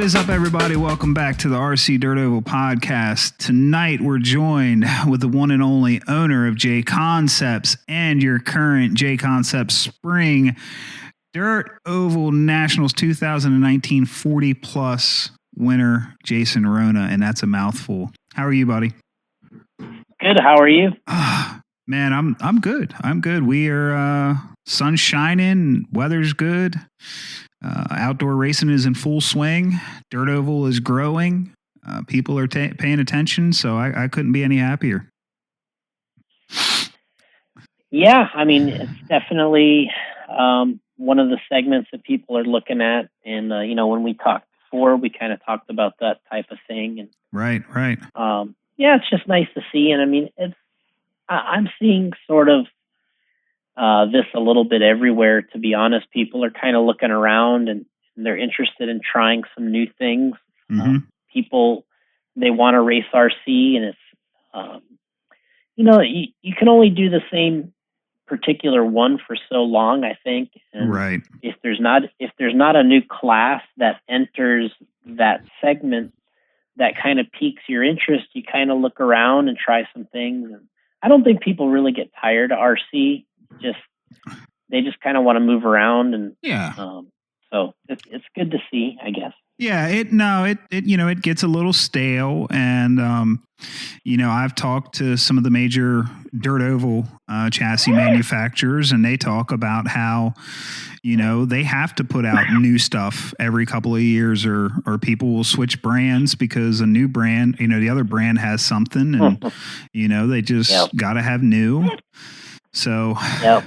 What is up, everybody? Welcome back to the RC Dirt Oval podcast. Tonight, we're joined with the one and only owner of J Concepts and your current J Concepts Spring Dirt Oval Nationals 2019 40-plus winner, Jason Ruona, and that's a mouthful. How are you, buddy? Good. How are you? Man, I'm good. I'm good. We are sun shining, weather's good. Outdoor racing is in full swing. Dirt Oval is growing. People are paying attention, so I couldn't be any happier. Yeah, I mean, it's definitely one of the segments that people are looking at. And, when we talked before, we kind of talked about that type of thing. And Right. yeah, it's just nice to see. And I mean, I'm seeing sort of this a little bit everywhere, to be honest. People are kind of looking around and they're interested in trying some new things. Mm-hmm. People, they want to race RC, and it's, you can only do the same particular one for so long, I think. And right. If there's not a new class that enters that segment that kind of piques your interest, you kind of look around and try some things. And I don't think people really get tired of RC. They just kind of want to move around, and so it's good to see, I guess. Yeah, it gets a little stale, and I've talked to some of the major dirt oval chassis manufacturers, and they talk about how they have to put out new stuff every couple of years, or people will switch brands because a new brand, the other brand has something, and they just got to have new. So. Yep.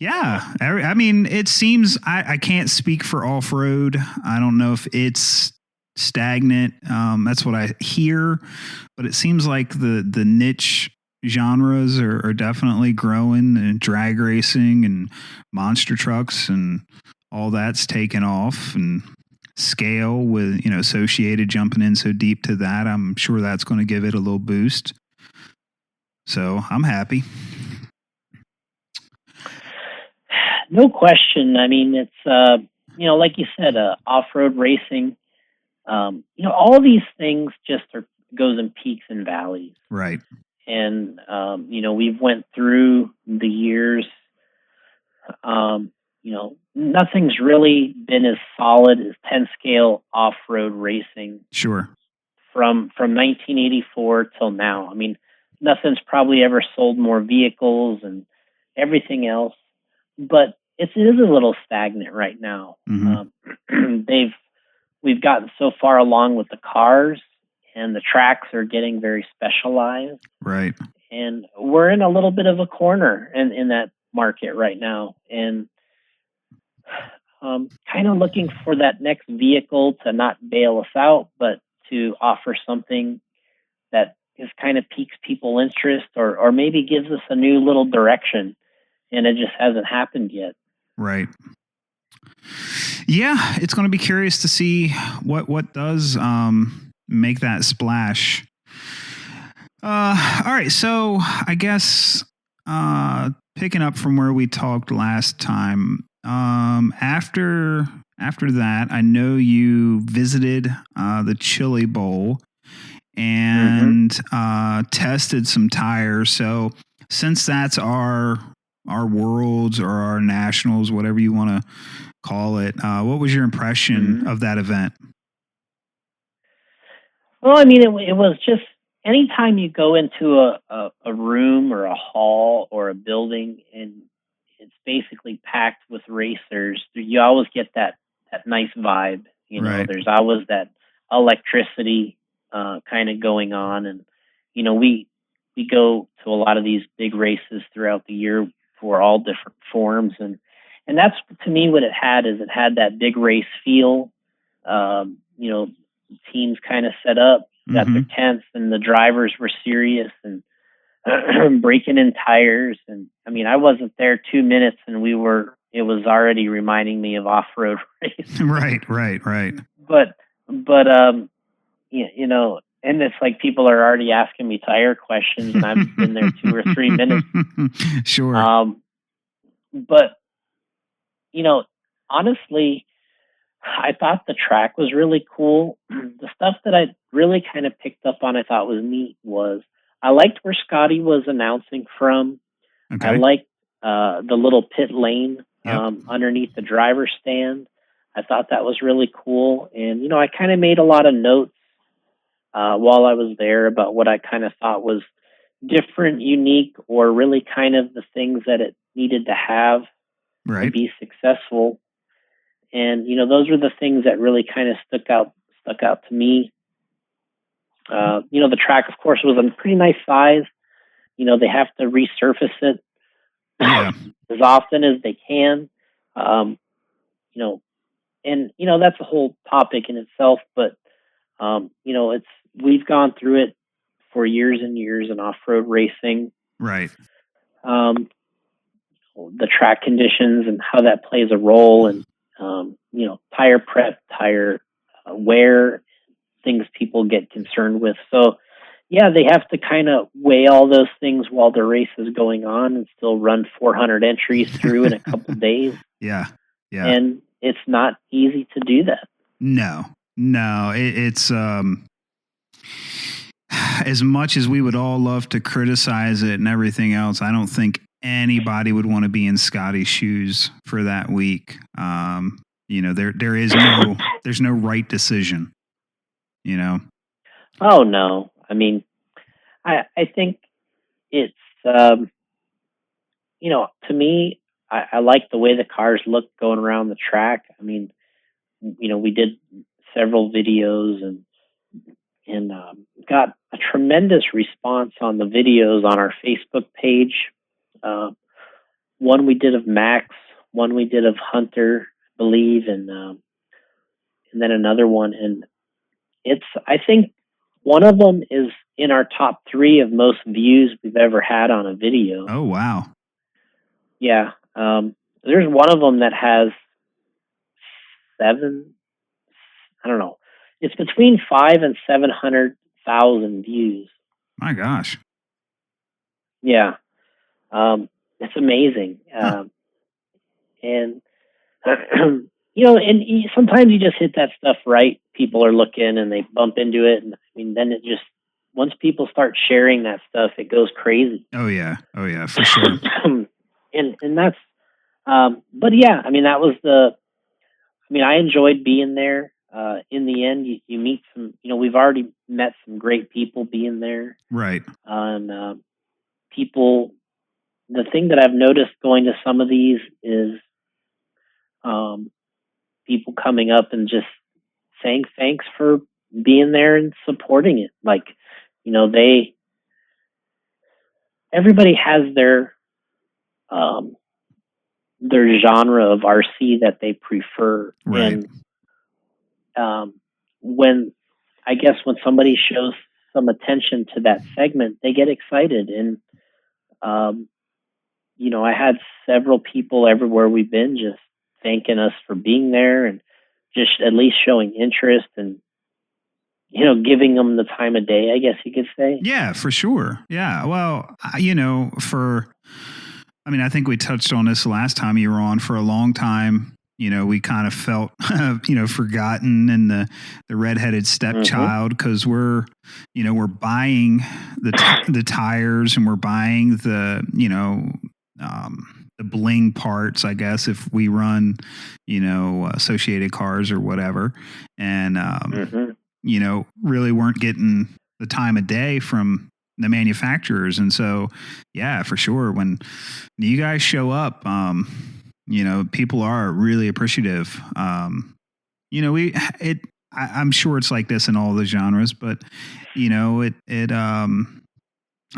Yeah, I mean, it seems I can't speak for off-road. I don't know if it's stagnant. That's what I hear, but it seems like the niche genres are definitely growing, and drag racing and monster trucks and all that's taken off, and scale with Associated jumping in so deep to that. I'm sure that's going to give it a little boost. So I'm happy. No question. I mean, it's, like you said, off-road racing, all these things just goes in peaks and valleys. Right. And, we've went through the years, nothing's really been as solid as 10 scale off-road racing. Sure. From 1984 till now. I mean, nothing's probably ever sold more vehicles and everything else, but it is a little stagnant right now. Mm-hmm. We've gotten so far along with the cars, and the tracks are getting very specialized. Right. And we're in a little bit of a corner in that market right now, and kind of looking for that next vehicle to not bail us out, but to offer something that is kind of piques people's interest, or maybe gives us a new little direction, and it just hasn't happened yet. Right. Yeah, it's going to be curious to see what does make that splash. All right, so I guess picking up from where we talked last time, after that, I know you visited the Chili Bowl and tested some tires. So since that's our worlds or our nationals, whatever you want to call it, what was your impression of that event? Well, I mean, it was just anytime you go into a room or a hall or a building and it's basically packed with racers, you always get that nice vibe. Right. There's always that electricity kind of going on. And, we go to a lot of these big races throughout the year for all different forms. And that's, to me, what it had that big race feel. Teams kind of set up, got their tents, and the drivers were serious and breaking in tires. And I mean, I wasn't there 2 minutes, and it was already reminding me of off-road racing. Right. But and it's like people are already asking me tire questions, and I've been there 2 or 3 minutes. Sure. But honestly, I thought the track was really cool. The stuff that I really kind of picked up on, I thought was neat, was I liked where Scotty was announcing from. I Okay. liked the little pit lane Yep. underneath the driver's stand. I thought that was really cool. And, I kind of made a lot of notes while I was there about what I kind of thought was different, unique, or really kind of the things that it needed to have to Right. be successful. And those were the things that really kind of stuck out to me. The track, of course, was a pretty nice size. They have to resurface it Yeah. as often as they can. Um, you know, and that's a whole topic in itself. But it's we've gone through it for years and years in off-road racing. Right. Um, the track conditions and how that plays a role, and tire prep, tire wear, things people get concerned with. So, yeah, they have to kind of weigh all those things while the race is going on and still run 400 entries through in a couple days. Yeah. Yeah. And it's not easy to do that. No. No. It's as much as we would all love to criticize it and everything else, I don't think anybody would want to be in Scotty's shoes for that week. There's no right decision. Oh, no. I mean, I think it's, to me, I like the way the cars look going around the track. I mean, we did several videos and got a tremendous response on the videos on our Facebook page. One we did of Max, one we did of Hunter, I believe, and then another one. And I think one of them is in our top 3 of most views we've ever had on a video. Oh, wow. Yeah. There's one of them that has 7, I don't know. It's between 5 and 700,000 views. My gosh. Yeah. It's amazing. Huh. And, sometimes you just hit that stuff right. People are looking and they bump into it. And I mean, then it just, once people start sharing that stuff, it goes crazy. Oh, yeah. Oh, yeah, for sure. and that's, but yeah, I mean, I enjoyed being there. In the end, you meet some, we've already met some great people being there. Right. And people, the thing that I've noticed going to some of these is people coming up and just saying thanks for being there and supporting it. Like, everybody has their genre of RC that they prefer. Right. And when somebody shows some attention to that segment, they get excited. And I had several people everywhere we've been just thanking us for being there and just at least showing interest and giving them the time of day, I guess you could say. Yeah, for sure. Yeah. Well, I think we touched on this last time you were on. For a long time, we kind of felt, forgotten in the redheaded stepchild, because we're buying the tires, and we're buying the bling parts, I guess, if we run, associated cars or whatever. And, really weren't getting the time of day from the manufacturers. And so, yeah, for sure, when you guys show up, people are really appreciative. I'm sure it's like this in all the genres, but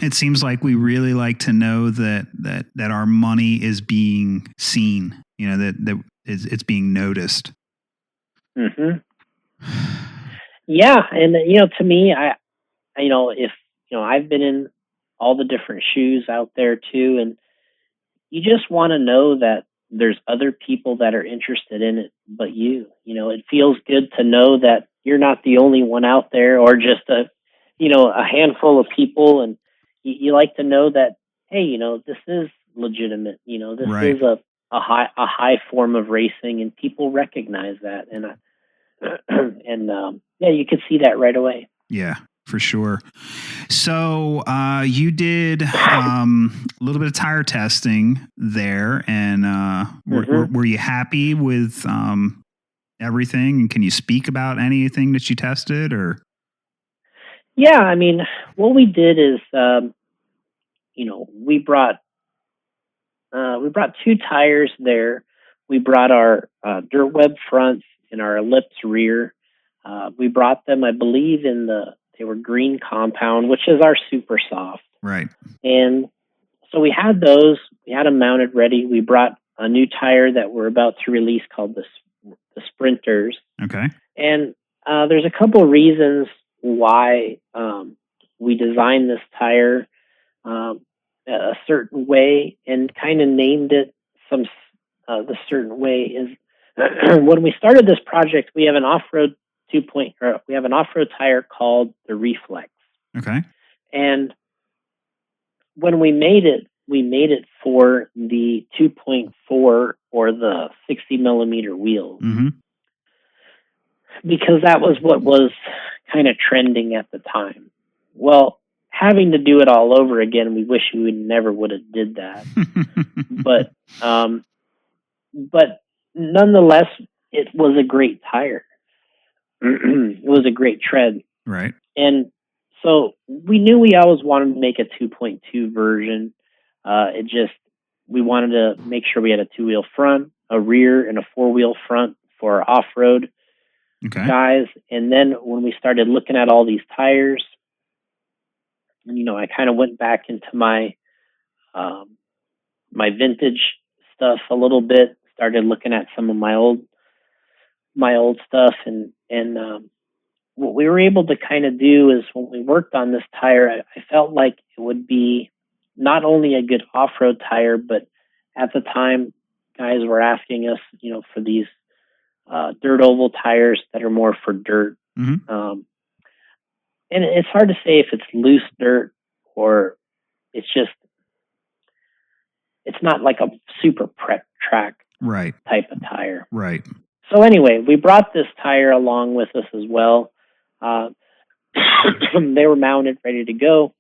it seems like we really like to know that our money is being seen, that it's being noticed. Mm-hmm. Yeah. And, to me, if, I've been in all the different shoes out there too, and you just want to know that there's other people that are interested in it, but it feels good to know that you're not the only one out there, or just a handful of people. And you like to know that, hey, this is legitimate. This Right. is a a high form of racing, and people recognize that. And yeah, you could see that right away. Yeah, for sure. So you did a little bit of tire testing there, and were you happy with everything? And can you speak about anything that you tested? Or Yeah, I mean, what we did is, we brought two tires there. We brought our dirt web fronts and our ellipse rear. We brought them, I believe, they were green compound, which is our super soft. right. And so we had those. We had them mounted ready. We brought a new tire that we're about to release called the Sprinters. Okay. And there's a couple of reasons why we designed this tire a certain way and kind of named it the certain way is when we started this project, we have an off-road we have an off-road tire called the Reflex. Okay. And when we made it for the 2.4 or the 60 millimeter wheels, because that was what was kind of trending at the time. Well, having to do it all over again, we wish we never would have did that. But nonetheless, it was a great tire. It was a great tread. Right. And so we knew we always wanted to make a 2.2 version. We wanted to make sure we had a 2-wheel front, a rear, and a 4-wheel front for our off-road guys. And then when we started looking at all these tires, I kind of went back into my my vintage stuff a little bit. Started looking at some of my old stuff, and what we were able to kind of do is when we worked on this tire, I felt like it would be not only a good off-road tire, but at the time, guys were asking us, for these dirt oval tires that are more for dirt. And it's hard to say if it's loose dirt or it's not like a super prep track type of tire. Right. So anyway, we brought this tire along with us as well. They were mounted, ready to go.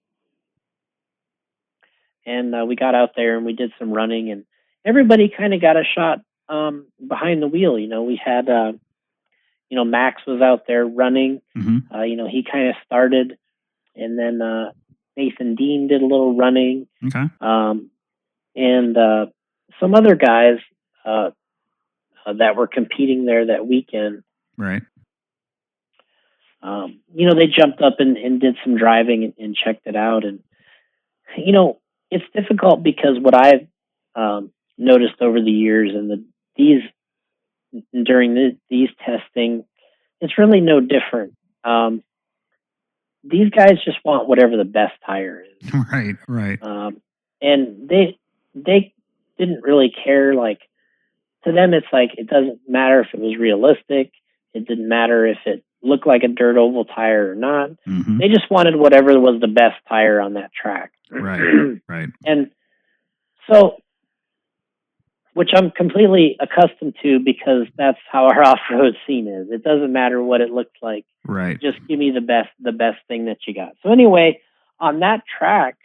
And we got out there and we did some running, and everybody kind of got a shot behind the wheel. We had, Max was out there running. He kind of started, and then Nathan Dean did a little running. Okay. And some other guys that were competing there that weekend. Right. They jumped up and did some driving and checked it out. And, it's difficult because what I've noticed over the years and during these testing, it's really no different. These guys just want whatever the best tire is. Right. And they didn't really care. Like, to them, it's like, it doesn't matter if it was realistic. It didn't matter if it looked like a dirt oval tire or not. They just wanted whatever was the best tire on that track. Right. And so, which I'm completely accustomed to because that's how our off-road scene is. It doesn't matter what it looks like. Right. Just give me the best thing that you got. So anyway, on that track,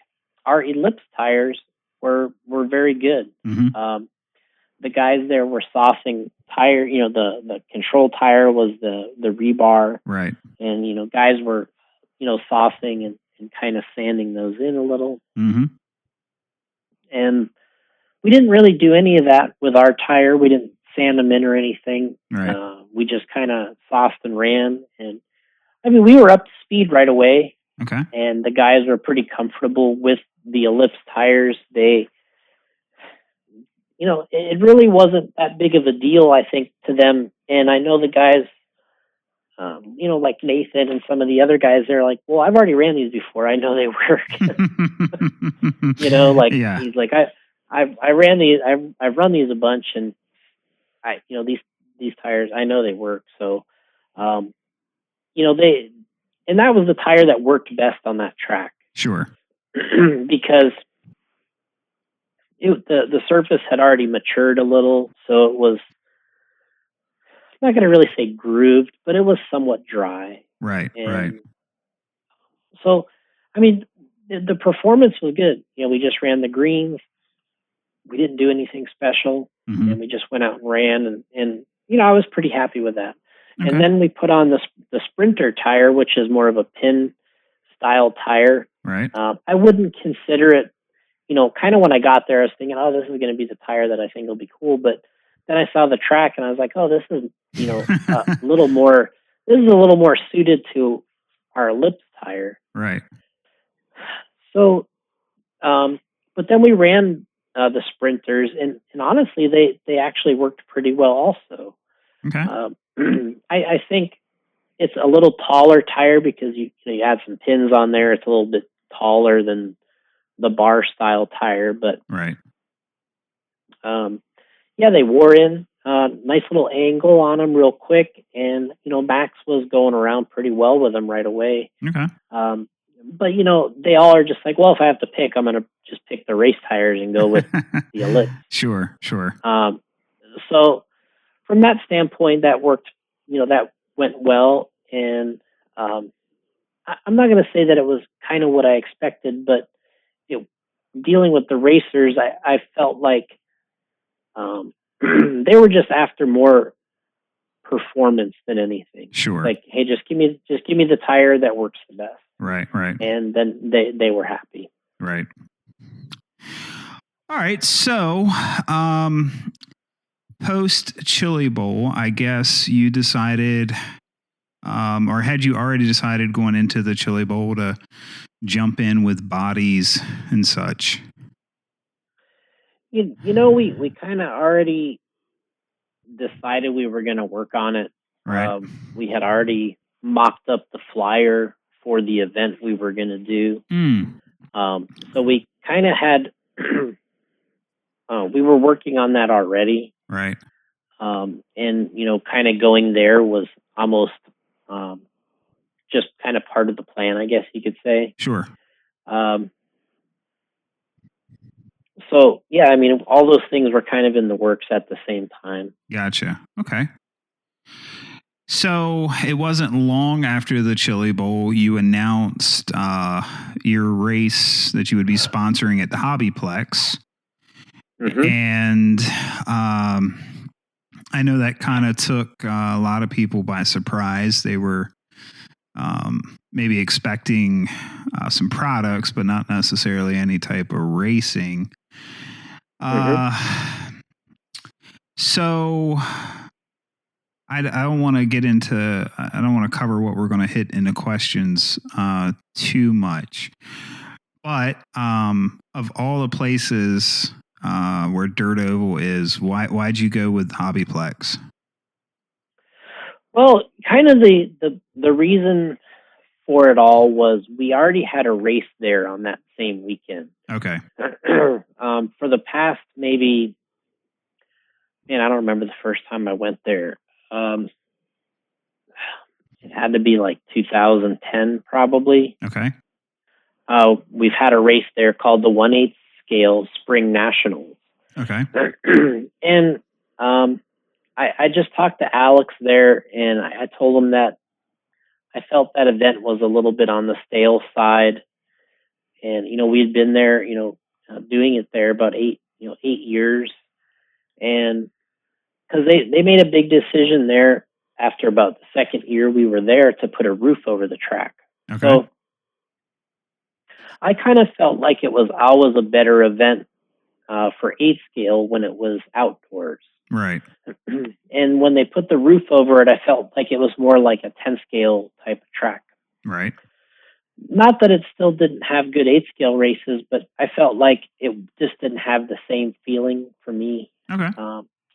our ellipse tires were very good. The guys there were saucing tire. The control tire was the rebar. Right. And guys were saucing and kind of sanding those in a little. And we didn't really do any of that with our tire. We didn't sand them in or anything. Right. We just kind of sauced and ran. And I mean, we were up to speed right away. Okay. And the guys were pretty comfortable with the ellipse tires. It really wasn't that big of a deal, I think, to them. And I know the guys, like Nathan and some of the other guys, they're like, well, I've already ran these before. I know they work. He's like, I ran these, I've run these a bunch, and these tires, I know they work. So, and that was the tire that worked best on that track. Sure. Because the surface had already matured a little, so it was, I'm not going to really say grooved, but it was somewhat dry. Right. Right. And so, I mean, the performance was good. We just ran the greens. We didn't do anything special, Mm-hmm. and we just went out and ran, and I was pretty happy with that. Okay. And then we put on the Sprinter tire, which is more of a pin style tire. Right. I wouldn't consider it, kind of when I got there, I was thinking, oh, this is going to be the tire that I think will be cool. But then I saw the track and I was like, oh, this is, a little more, this is a little more suited to our ellipse tire. Right. So, but then we ran the Sprinters, and honestly, they actually worked pretty well also. Okay. I think it's a little taller tire because you add some pins on there. It's a little bit taller than the bar style tire, but right. Yeah, they wore in. Nice little angle on them real quick, and Max was going around pretty well with them right away. Okay. But they all are just like, well, if I have to pick, I'm gonna just pick the race tires and go with the ellipse. Sure. So from that standpoint, that worked. That went well, and I'm not going to say that it was kind of what I expected, but dealing with the racers, I felt like they were just after more performance than anything. Sure. Like, hey, just give me the tire that works the best. Right. And then they were happy. Right. All right. So, post Chili Bowl, I guess you decided, or had you already decided going into the Chili Bowl to jump in with bodies and such? We kind of already decided we were going to work on it. Right. We had already mocked up the flyer for the event we were going to do. So we kind of had, we were working on that already. Right. And, kind of going there was almost just kind of part of the plan, I guess you could say. Sure. So, yeah, I mean, all those things were kind of in the works at the same time. Gotcha. Okay. So it wasn't long after the Chili Bowl you announced your race that you would be sponsoring at the Hobbyplex. Mm-hmm. And I know that kind of took a lot of people by surprise. They were maybe expecting some products, but not necessarily any type of racing. So I don't want to get into, I don't want to cover what we're going to hit in the questions too much. But of all the places where Dirt Oval is, why'd you go with Hobbyplex? Well, kind of the reason for it all was we already had a race there on that same weekend. Okay. For the past maybe, I don't remember the first time I went there. It had to be like 2010 probably. Okay. We've had a race there called the 1/8 scale Spring Nationals. Okay. And I just talked to Alex there, and I told him that I felt that event was a little bit on the stale side. And, we'd been there, doing it there about 8 years. And because they made a big decision there after about the second year we were there to put a roof over the track. Okay. So I kind of felt like it was always a better event for 8 scale when it was outdoors. Right. And when they put the roof over it, I felt like it was more like a 10 scale type of track. Right. Not that it still didn't have good 8 scale races, but I felt like it just didn't have the same feeling for me. Okay.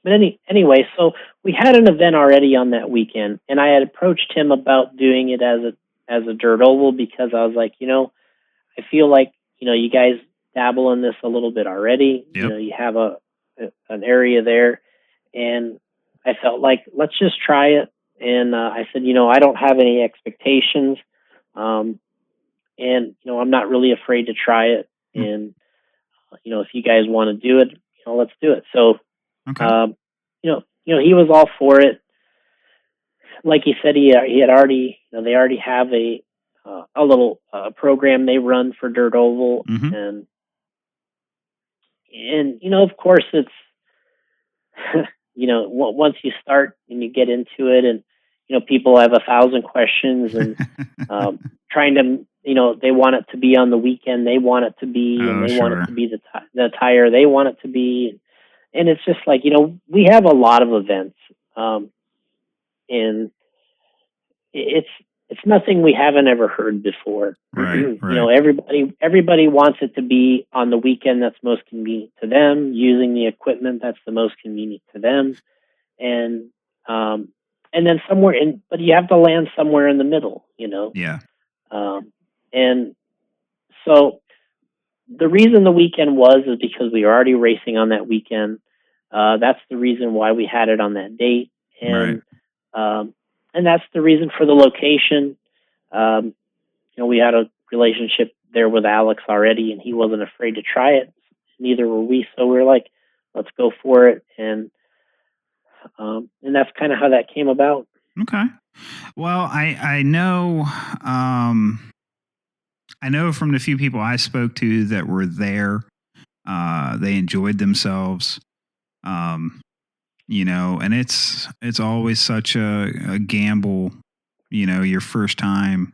But anyway, so we had an event already on that weekend, and I had approached him about doing it as a dirt oval because I was like, I feel like, you guys dabble in this a little bit already. Yep. You have an area there, and I felt like, let's just try it. And I said, I don't have any expectations. And, I'm not really afraid to try it. And if you guys want to do it, let's do it. So, Okay. he was all for it. Like he said, he had already, they already have a little program they run for Dirt Oval, Mm-hmm. and of course it's once you start and you get into it, and people have 1,000 questions, and trying to, they want it to be on the weekend they want it to be, and Oh, they want it sure. to be the tire they want it to be, and it's just like, we have a lot of events, and it's nothing we haven't ever heard before. Right. Right. Everybody wants it to be on the weekend that's most convenient to them, using the equipment that's the most convenient to them, and then somewhere in, but you have to land somewhere in the middle, Yeah. and so the reason the weekend is because we were already racing on that weekend. That's the reason why we had it on that date, Right. and that's the reason for the location. We had a relationship there with Alex already, and he wasn't afraid to try it. Neither were we, so we were like, let's go for it, and that's kind of how that came about. Okay. Well, I know I know from the few people I spoke to that were there, they enjoyed themselves. And it's always such a gamble, your first time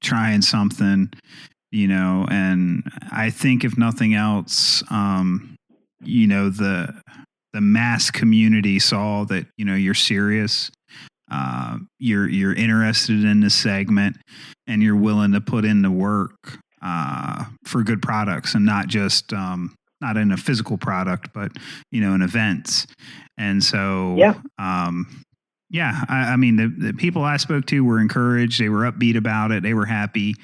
trying something, and I think if nothing else, the mass community saw that, you're serious, you're interested in this segment, and you're willing to put in the work for good products, and not just not in a physical product, but in events. And so, I mean, the people I spoke to were encouraged. They were upbeat about it. They were happy.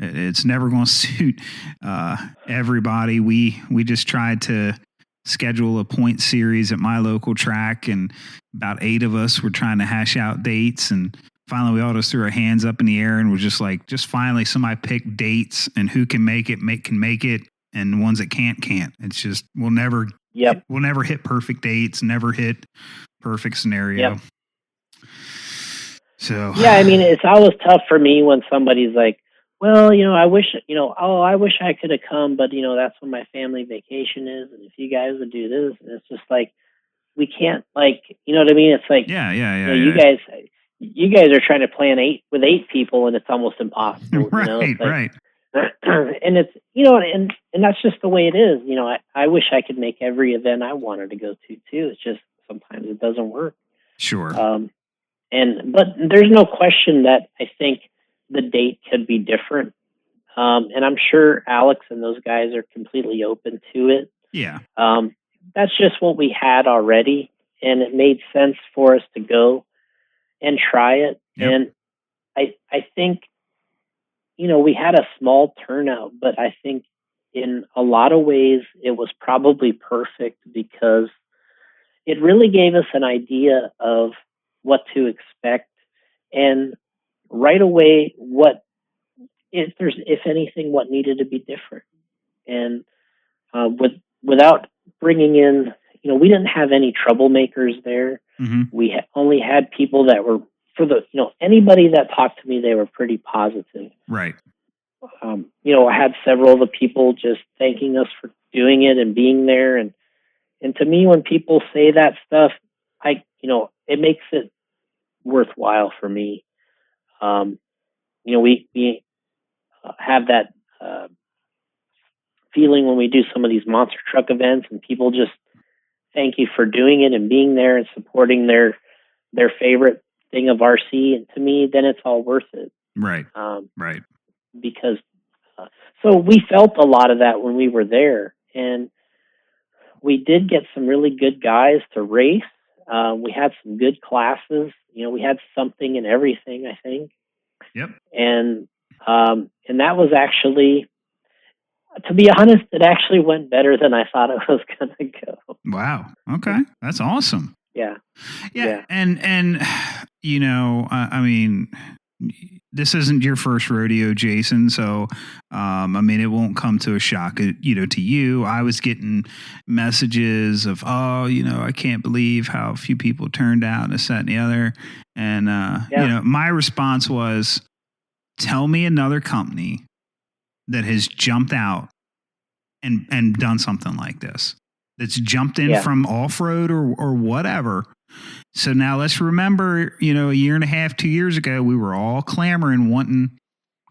It's never going to suit everybody. We just tried to schedule a point series at my local track, and about 8 of us were trying to hash out dates, and finally we all just threw our hands up in the air and was just like, just finally somebody pick dates, and who can make it can make it, and the ones that can't. It's just we'll never hit perfect dates, never hit perfect scenario. Yep. So I mean, it's always tough for me when somebody's like, well, I wish I could have come, but that's when my family vacation is, and if you guys would do this, and it's just like, we can't, like, you know what I mean? It's like, you guys are trying to plan 8 people, and it's almost impossible. Right, right. And it's, and that's just the way it is. I wish I could make every event I wanted to go to too. It's just sometimes it doesn't work. Sure. But there's no question that I think the date could be different. And I'm sure Alex and those guys are completely open to it. Yeah. That's just what we had already, and it made sense for us to go and try it. Yep. And I think, we had a small turnout, but I think in a lot of ways it was probably perfect, because it really gave us an idea of what to expect, and right away if anything, what needed to be different. And without bringing in, we didn't have any troublemakers there. Mm-hmm. We only had people that were, anybody that talked to me, they were pretty positive. Right. I had several of the people just thanking us for doing it and being there. And to me, when people say that stuff, it makes it worthwhile for me. We have that feeling when we do some of these monster truck events, and people just thank you for doing it and being there and supporting their favorite thing of RC. And to me, then it's all worth it. Right. Right. Because so we felt a lot of that when we were there, and we did get some really good guys to race. We had some good classes. We had something and everything, I think. Yep. And that was actually, to be honest, it actually went better than I thought it was going to go. Wow. Okay. That's awesome. Yeah. And I mean, this isn't your first rodeo, Jason. So, I mean, it won't come to a shock, to you. I was getting messages of, oh, I can't believe how few people turned out, and this, that, and the other. And, Yeah. my response was, tell me another company that has jumped out and done something like this. That's jumped in Yeah. from off road or whatever. So now let's remember, a year and a half, 2 years ago, we were all clamoring, wanting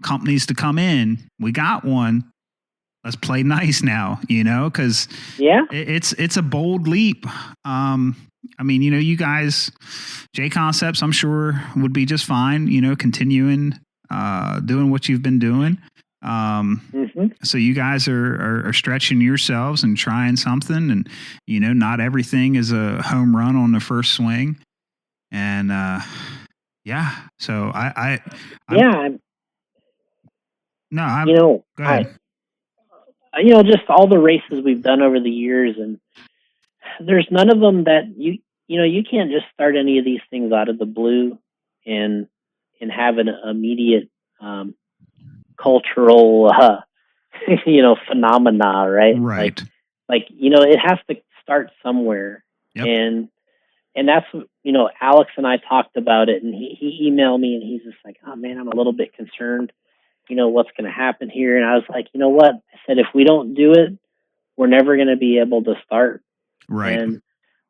companies to come in. We got one. Let's play nice now, because Yeah. it's a bold leap. I mean, you guys, J Concepts, I'm sure would be just fine, continuing doing what you've been doing. So you guys are stretching yourselves and trying something, and not everything is a home run on the first swing. And yeah, so Yeah. no, I'm You know, go ahead. just all the races we've done over the years, and there's none of them that you can't just start any of these things out of the blue and have an immediate cultural phenomena, right? Right. It has to start somewhere. Yep. And that's Alex and I talked about it, and he emailed me, and he's just like, oh man, I'm a little bit concerned, what's going to happen here. And I was like, you know what? I said, if we don't do it, we're never going to be able to start. Right. And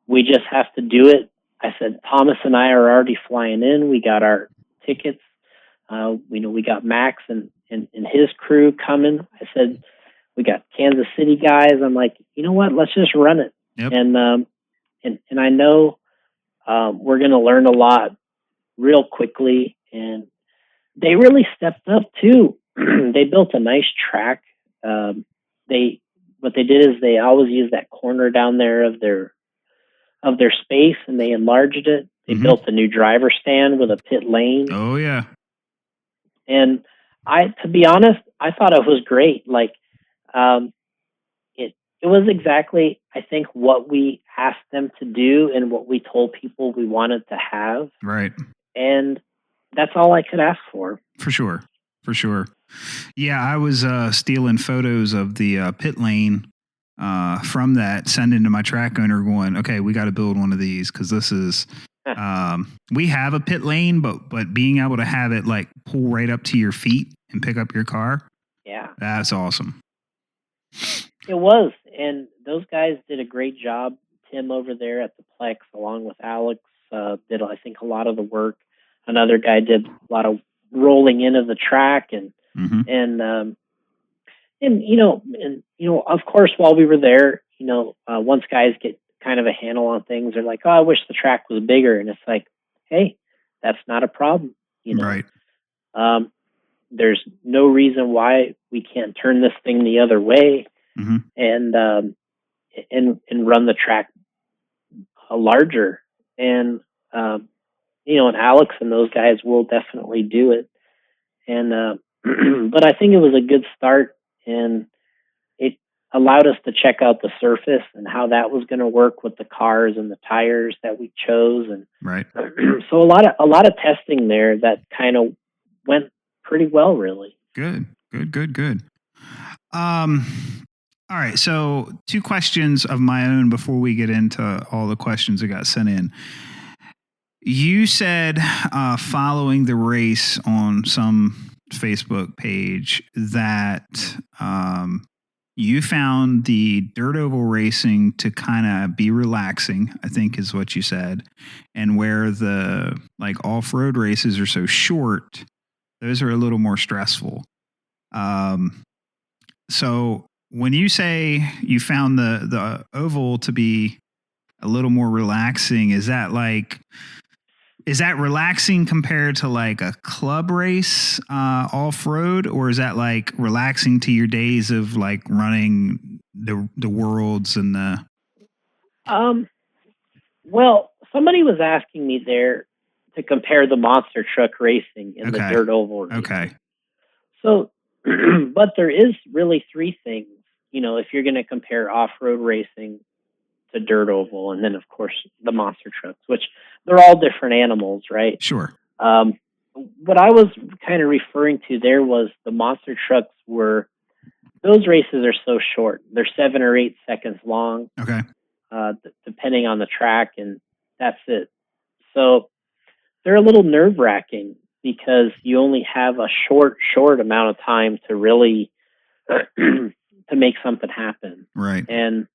we just have to do it. I said, Thomas and I are already flying in. We got our tickets. We got Max and his crew coming. I said, we got Kansas City guys. I'm like, you know what? Let's just run it. Yep. And I know we're going to learn a lot real quickly. And they really stepped up too. They built a nice track. What they did is they always use that corner down there of their space, and they enlarged it. They built a new driver stand with a pit lane. Oh yeah. And to be honest, I thought it was great. Like, it was exactly, I think, what we asked them to do and what we told people we wanted to have. Right. And that's all I could ask for. For sure. Yeah, I was stealing photos of the pit lane from that, sending to my track owner, going, "Okay, we got to build one of these because this is." We have a pit lane, but being able to have it like pull right up to your feet and pick up your car, yeah, that's awesome. It was, and those guys did a great job. Tim over there at the Plex, along with Alex, did I think a lot of the work. Another guy did a lot of rolling into the track, and of course, while we were there, once guys get kind of a handle on things, they're like, "Oh, I wish the track was bigger," and it's like, "Hey, that's not a problem." Right. There's no reason why we can't turn this thing the other way and run the track larger. And and Alex and those guys will definitely do it. And but I think it was a good start, and it allowed us to check out the surface and how that was going to work with the cars and the tires that we chose. And right. So a lot of testing there that kind of went pretty well, really. Good. All right. So 2 questions of my own before we get into all the questions that got sent in. You said following the race on some Facebook page that you found the dirt oval racing to kind of be relaxing, I think is what you said. And where the like off-road races are so short, those are a little more stressful. So when you say you found the oval to be a little more relaxing, is that relaxing compared to like a club race off road, or is that like relaxing to your days of like running the worlds and the? Well, somebody was asking me there to compare the monster truck racing and the dirt oval racing. Okay. So, but there is really 3 things, if you're going to compare off-road racing to dirt oval, and then of course the monster trucks, which they're all different animals, right? Sure. what I was kind of referring to there was the monster trucks were those races are so short. They're 7 or 8 seconds long, Okay. depending on the track, and that's it. So they're a little nerve wracking because you only have a short amount of time to really to make something happen. Right. And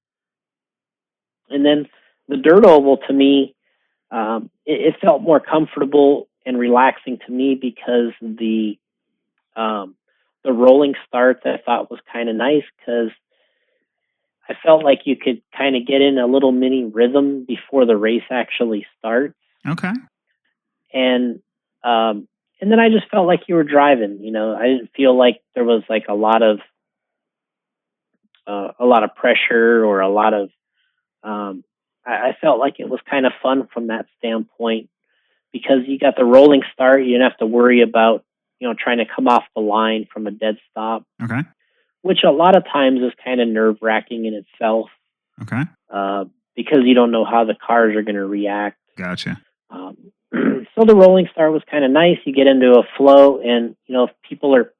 then the dirt oval to me, it felt more comfortable and relaxing to me because um, the rolling starts I thought was kind of nice because I felt like you could kind of get in a little mini rhythm before the race actually starts, Okay. and um, and then I just felt like you were driving. You know, I didn't feel like there was like a lot of pressure or a lot of. I felt like it was kind of fun from that standpoint because you got the rolling start. You didn't have to worry about trying to come off the line from a dead stop, Okay. which a lot of times is kind of nerve wracking in itself. Okay. Because you don't know how the cars are going to react. Gotcha. So the rolling start was kind of nice. You get into a flow, and if people are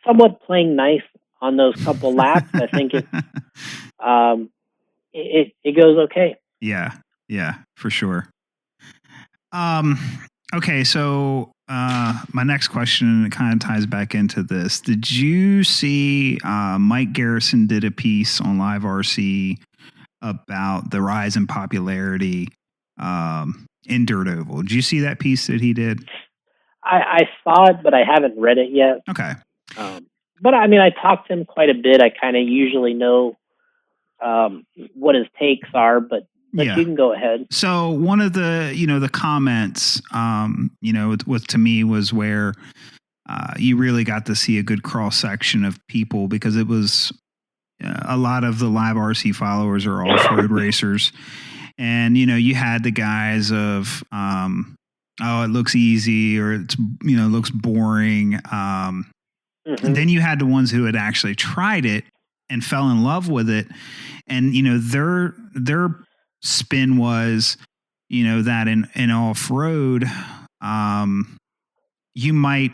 somewhat playing nice on those couple laps, I think um, it goes okay. Yeah. Yeah, for sure. Okay, so my next question kind of ties back into this. Did you see Mike Garrison did a piece on Live RC about the rise in popularity in Dirt Oval? Did you see that piece that he did? I saw it, but I haven't read it yet. Okay. But I mean, I talked to him quite a bit. I kind of usually know what his takes are, but Yeah. you can go ahead. So one of the the comments with to me was where you really got to see a good cross section of people because it was a lot of the Live RC followers are off-road racers, and you had the guys of oh, it looks easy, or it's looks boring, and then you had the ones who had actually tried it and fell in love with it, and their spin was that in off-road, you might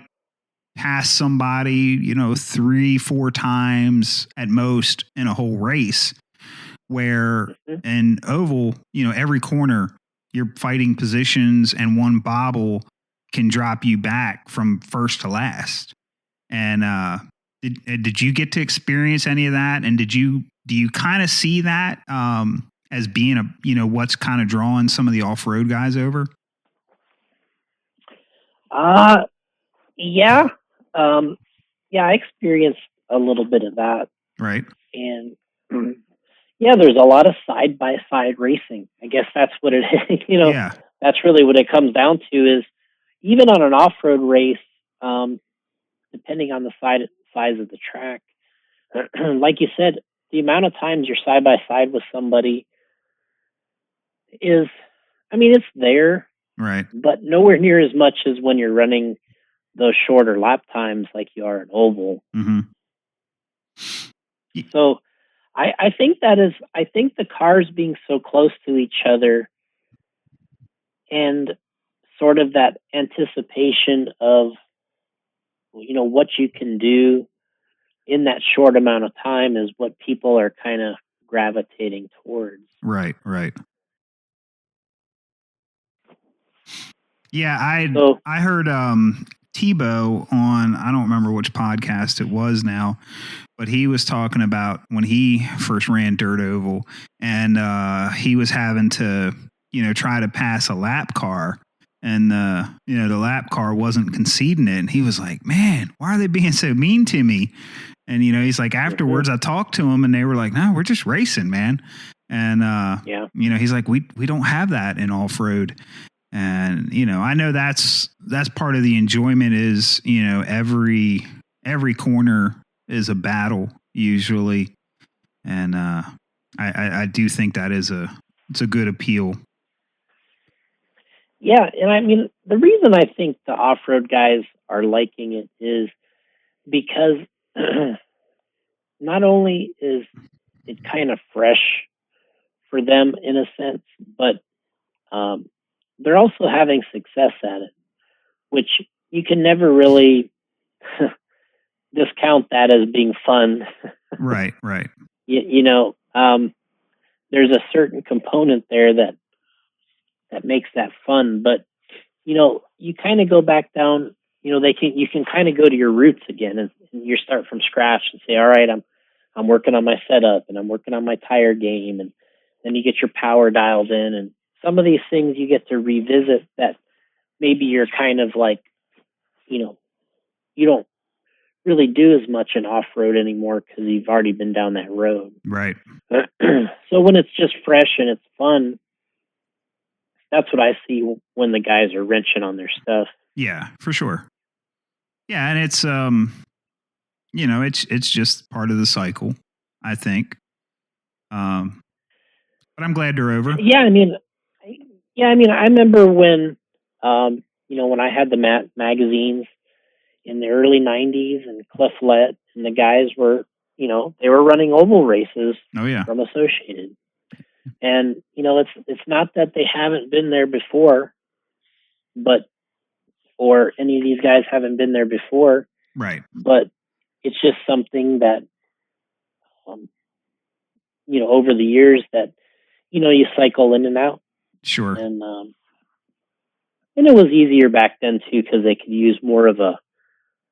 pass somebody 3-4 times at most in a whole race, where in oval every corner you're fighting positions and one bobble can drop you back from first to last. And did you get to experience any of that? And do you kind of see that as being what's kind of drawing some of the off-road guys over? Yeah. Yeah, I experienced a little bit of that. Right. And yeah, there's a lot of side by side racing. I guess that's what it is. Yeah. That's really what it comes down to is even on an off road race, depending on the size of the track, like you said, the amount of times you're side by side with somebody is, I mean, it's there, Right. but nowhere near as much as when you're running those shorter lap times like you are at oval. Mm-hmm. So I think I think the cars being so close to each other and sort of that anticipation of what you can do in that short amount of time is what people are kind of gravitating towards. Right. Yeah, I heard Tebow on, I don't remember which podcast it was now, but he was talking about when he first ran Dirt Oval, and he was having to try to pass a lap car, and the lap car wasn't conceding it, and he was like, man, why are they being so mean to me? And he's like, afterwards I talked to him and they were like, no, we're just racing, man. And he's like, we don't have that in off-road. And I know that's part of the enjoyment is every corner is a battle usually, and I do think that it's a good appeal. Yeah, and I mean the reason I think the off-road guys are liking it is because not only is it kind of fresh for them in a sense, but they're also having success at it, which you can never really discount that as being fun. Right, right. You know, there's a certain component there that makes that fun, but you kind of go back down. You can kind of go to your roots again, and you start from scratch and say, all right, I'm working on my setup and I'm working on my tire game, and then you get your power dialed in, and some of these things you get to revisit that maybe you're kind of like, you don't really do as much in off road anymore because you've already been down that road. Right. So when it's just fresh and it's fun, that's what I see when the guys are wrenching on their stuff. Yeah, for sure. Yeah, and it's it's just part of the cycle, I think. But I'm glad they're over. Yeah, I mean, I remember when, when I had the magazines in the early '90s and Cliff Lett and the guys were, they were running oval races Oh yeah. from Associated, and it's not that they haven't been there before, or any of these guys haven't been there before, Right. but it's just something that, over the years that, you cycle in and out. Sure. And it was easier back then too because they could use more of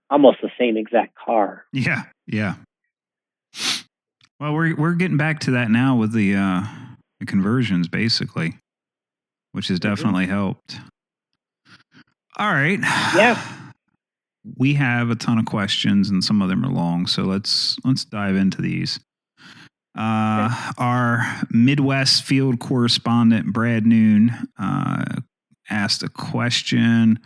almost the same exact car. Yeah, yeah. Well, we're getting back to that now with the conversions, basically, which has definitely helped. All right. Yeah. We have a ton of questions, and some of them are long, so let's dive into these. Our Midwest field correspondent Brad Noon asked a question.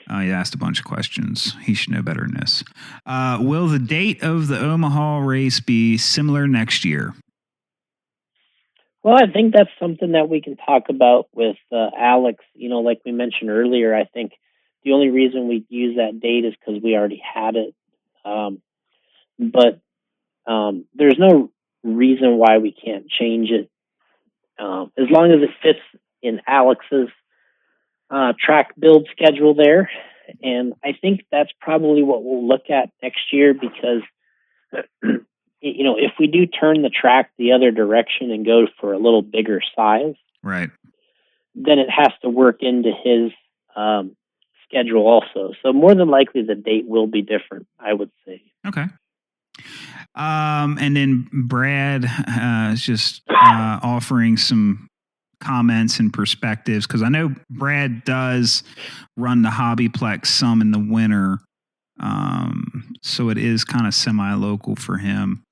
He asked a bunch of questions. He should know better than this. Will the date of the Omaha race be similar next year? Well, I think that's something that we can talk about with Alex. Like we mentioned earlier, I think the only reason we use that date is because we already had it. But there's no reason why we can't change it, as long as it fits in Alex's track build schedule there. And I think that's probably what we'll look at next year because, if we do turn the track the other direction and go for a little bigger size, right, then it has to work into his schedule also. So more than likely the date will be different, I would say. Okay. And then Brad is just offering some comments and perspectives because I know Brad does run the Hobbyplex some in the winter, so it is kind of semi-local for him.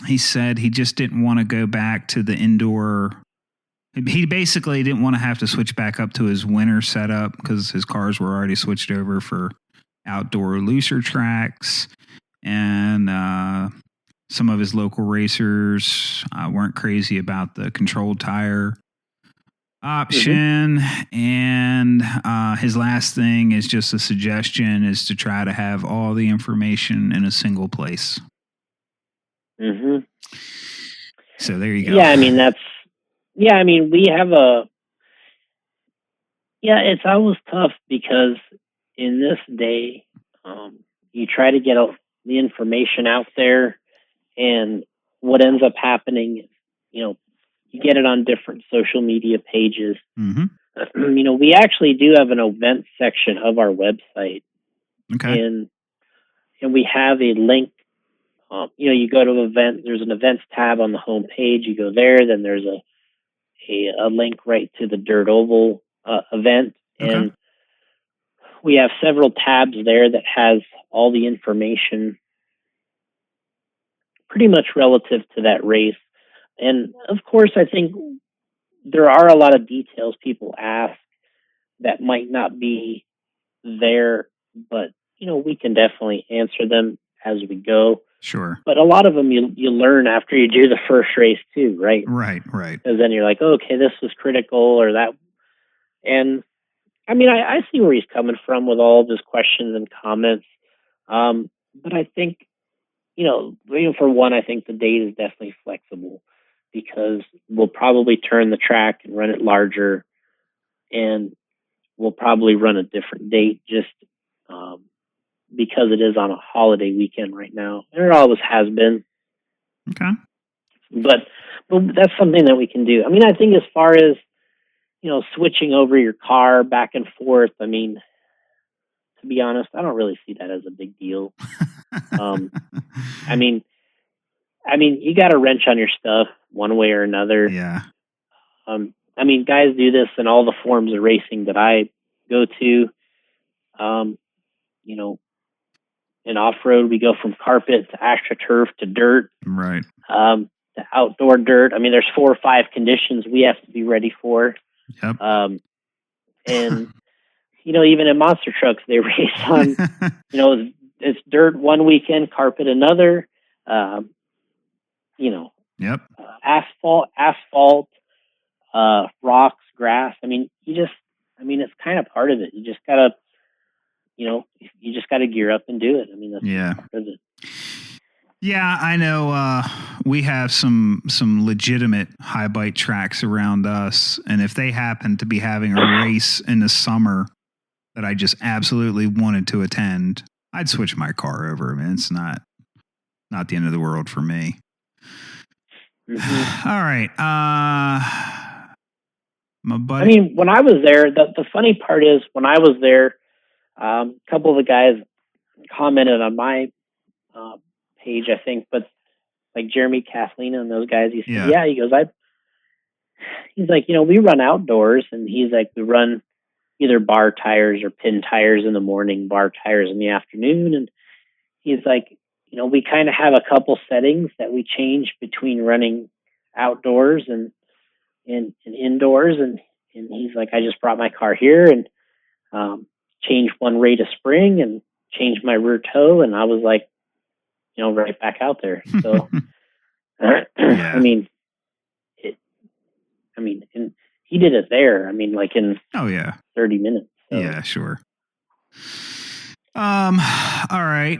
He said he just didn't want to go back to the indoor. He basically didn't want to have to switch back up to his winter setup because his cars were already switched over for outdoor looser tracks. And some of his local racers weren't crazy about the controlled tire option. Mm-hmm. And his last thing is just a suggestion is to try to have all the information in a single place. Mm-hmm. So there you go. Yeah, we have it's always tough because in this day, you try to get the information out there, and what ends up happening is, you get it on different social media pages. Mm-hmm. We actually do have an event section of our website. Okay. And we have a link. You go to event. There's an events tab on the home page. You go there. Then there's a link right to the Dirt Oval event, and okay. We have several tabs there that has all the information pretty much relative to that race. And of course, I think there are a lot of details people ask that might not be there, but we can definitely answer them as we go. Sure. But a lot of them you learn after you do the first race too, right? Right. Because then you're like, okay, this was critical or that. And I see where he's coming from with all of his questions and comments. But I think, for one, I think the date is definitely flexible because we'll probably turn the track and run it larger. And we'll probably run a different date just um, because it is on a holiday weekend right now, and it always has been. Okay. But that's something that we can do. I mean, I think as far as switching over your car back and forth. I mean, to be honest, I don't really see that as a big deal. Um, I mean, you got to wrench on your stuff one way or another. Yeah. I mean, guys do this in all the forms of racing that I go to. You know, in off road, we go from carpet to AstroTurf to dirt. Right. To outdoor dirt. I mean, there's 4 or 5 conditions we have to be ready for. Yep. And even in monster trucks, they race on, it's dirt one weekend, carpet another. Yep. Asphalt, rocks, grass. I mean, it's kind of part of it. You just gotta, gear up and do it. I mean, that's part of it. Yeah, I know. We have some legitimate high bite tracks around us, and if they happen to be having a race in the summer that I just absolutely wanted to attend, I'd switch my car over. I mean, it's not the end of the world for me. Mm-hmm. All right. My buddy. I mean, when I was there, the funny part is when I was there, a couple of the guys commented on my page, I think, but like Jeremy, Kathleen, and those guys, he said, yeah, he goes, he's like, we run outdoors, and he's like, we run either bar tires or pin tires in the morning, bar tires in the afternoon. And he's like, we kind of have a couple settings that we change between running outdoors and indoors. And he's like, I just brought my car here and changed one rate of spring and changed my rear toe. And I was like, right back out there. So, I mean, and he did it there. I mean, like in 30 minutes. So. Yeah, sure. All right.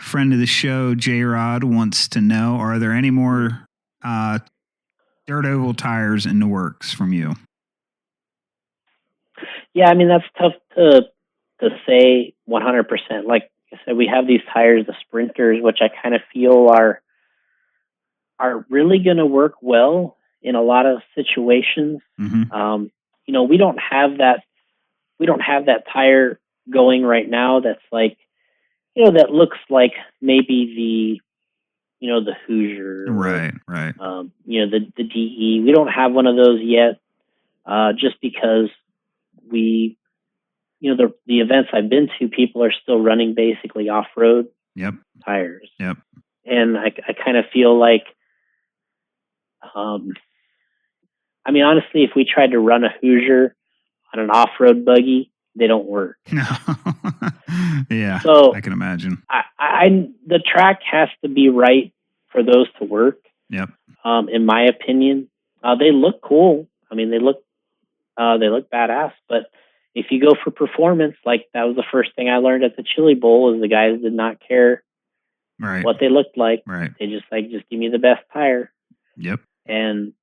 Friend of the show, J Rod, wants to know: are there any more dirt oval tires in the works from you? Yeah, I mean that's tough to say 100%. Like I said, we have these tires, the Sprinters, which I kind of feel are really going to work well in a lot of situations. Mm-hmm. We don't have that. We don't have that tire going right now. That's like, that looks like maybe the Hoosier, right. The DE. We don't have one of those yet, just because we, the events I've been to, people are still running basically off road tires. Yep. And I kind of feel like, I mean, honestly, if we tried to run a Hoosier on an off road buggy, they don't work. No. Yeah. So I can imagine. The track has to be right for those to work. Yep. In my opinion, they look cool. I mean, they look badass. But if you go for performance, like that was the first thing I learned at the Chili Bowl, is the guys did not care what they looked like. Right. They just give me the best tire. Yep. And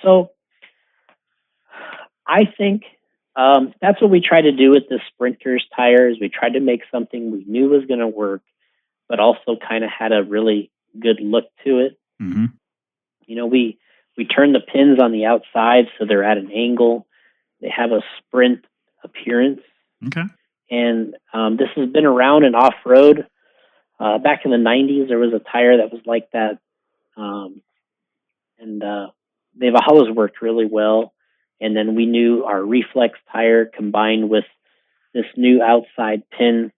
so I think that's what we tried to do with the Sprinters tires. We tried to make something we knew was going to work, but also kind of had a really good look to it. Mm-hmm. We turned the pins on the outside so they're at an angle. They have a sprint appearance. Okay. And this has been around in off-road. Back in the 90s, there was a tire that was like that. And they've always worked really well. And then we knew our reflex tire combined with this new outside pin,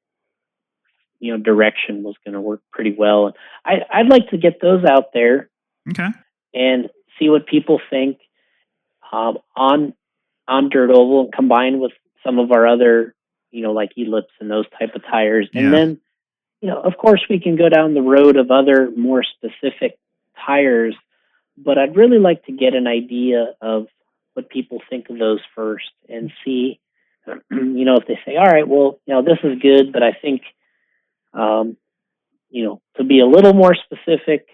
direction was going to work pretty well. I'd like to get those out there. Okay. And see what people think on dirt oval, combined with some of our other, like Ellipse and those type of tires. Yeah. And then, of course, we can go down the road of other more specific tires, but I'd really like to get an idea of what people think of those first and see, if they say, all right, well, this is good, but I think, to be a little more specific,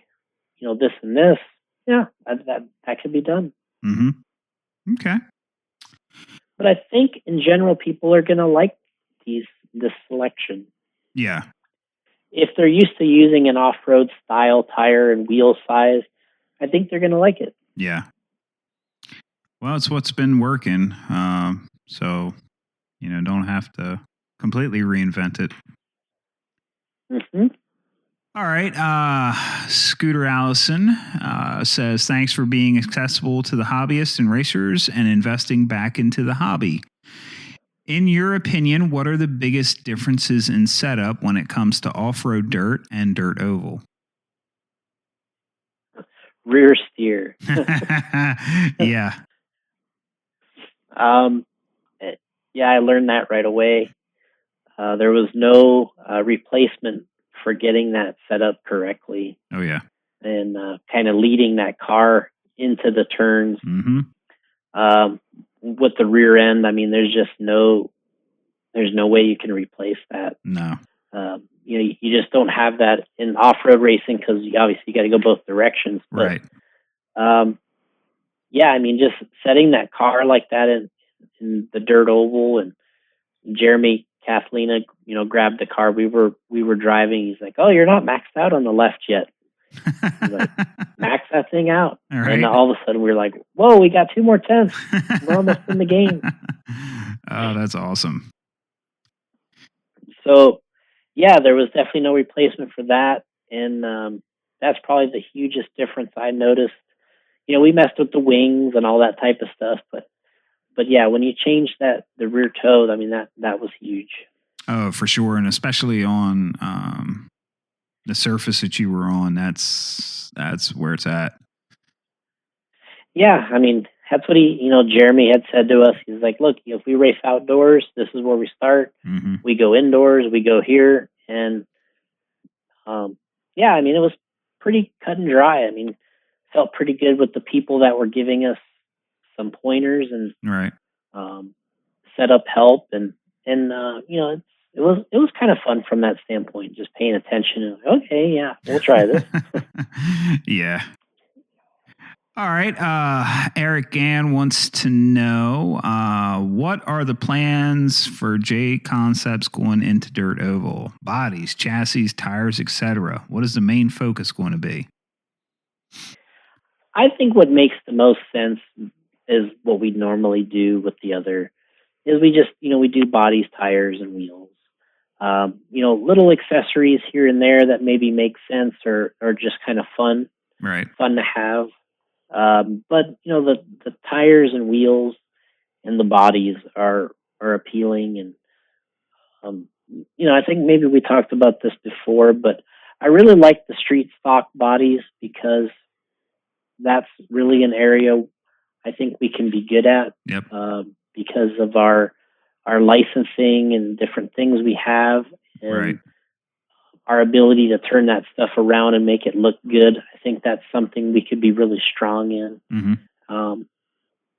this and this, yeah, that could be done. Mm-hmm. Okay. But I think in general, people are going to like this selection. Yeah. If they're used to using an off-road style tire and wheel size, I think they're going to like it. Yeah. Well, it's what's been working. So, don't have to completely reinvent it. Mm-hmm. All right. Scooter Allison says, thanks for being accessible to the hobbyists and racers and investing back into the hobby. In your opinion, what are the biggest differences in setup when it comes to off-road dirt and dirt oval? Rear steer. Yeah. Yeah, I learned that right away. There was no replacement for getting that set up correctly. Oh, yeah. And kind of leading that car into the turns. Mm-hmm. With the rear end, I mean, there's no way you can replace that. No. You just don't have that in off-road racing because obviously you got to go both directions. But, right. Yeah, I mean, just setting that car like that in the dirt oval, and Jeremy Kathlina, grabbed the car we were driving. He's like, "Oh, you're not maxed out on the left yet." He's like, "Max that thing out." Right. And all of a sudden we're like, "Whoa, we got 2 more tenths. We're almost in the game." Oh, that's awesome. So, yeah, there was definitely no replacement for that, and that's probably the hugest difference I noticed. We messed with the wings and all that type of stuff, but yeah, when you change the rear toe, I mean that was huge. Oh, for sure, and especially on the surface that you were on, that's where it's at. Yeah, I mean that's what Jeremy had said to us. He's like, "Look, if we race outdoors, this is where we start. Mm-hmm. We go indoors, we go here," and yeah, I mean it was pretty cut and dry. I mean, felt pretty good with the people that were giving us some pointers and right. Set up help, and it was kind of fun from that standpoint, just paying attention and okay, yeah, we'll try this. Yeah. All right. Eric Gann wants to know what are the plans for J Concepts going into Dirt Oval? Bodies, chassis, tires, etc. What is the main focus going to be? I think what makes the most sense is what we normally do with the other is we just we do bodies, tires, and wheels. Little accessories here and there that maybe make sense or just kind of fun to have. But the tires and wheels and the bodies are appealing, and I think maybe we talked about this before, but I really like the street stock bodies because that's really an area I think we can be good at. Yep. Because of our licensing and different things we have, and our ability to turn that stuff around and make it look good. I think that's something we could be really strong in. Mm-hmm.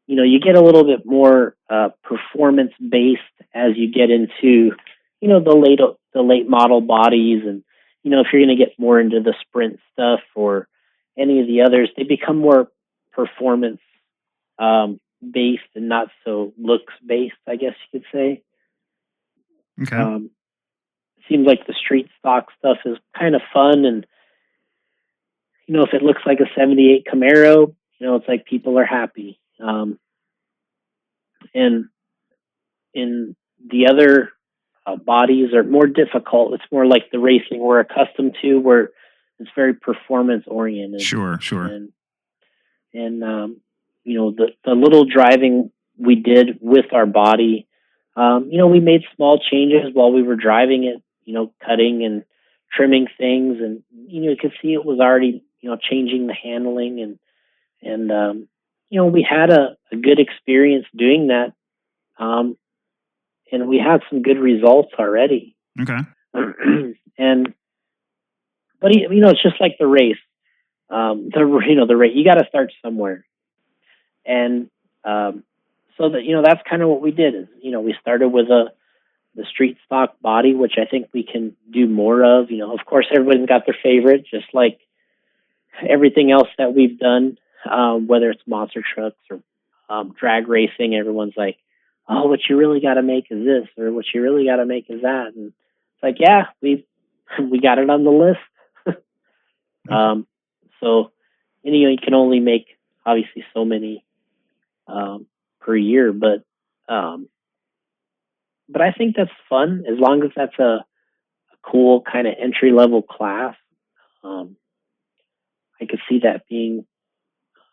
You get a little bit more performance based as you get into, the late model bodies, and if you're going to get more into the sprint stuff or any of the others, they become more performance based and not so looks based, I guess you could say. Okay. Seems like the street stock stuff is kind of fun, and if it looks like a '78 Camaro, it's like people are happy. And in the other bodies are more difficult. It's more like the racing we're accustomed to, where it's very performance oriented. Sure. And the little driving we did with our body, we made small changes while we were driving it, cutting and trimming things, and you could see it was already changing the handling, and we had a good experience doing that, and we had some good results already. Okay. But it's just like the race. The race, you got to start somewhere, and so that that's kind of what we did. Is we started with the street stock body, which I think we can do more of. Of course, everybody's got their favorite, just like everything else that we've done, whether it's monster trucks or drag racing. Everyone's like, oh, what you really got to make is this, or what you really got to make is that. And it's like, yeah, we got it on the list. So, you can only make obviously so many per year, um, but I think that's fun as long as that's a cool kind of entry level class. Um, I could see that being,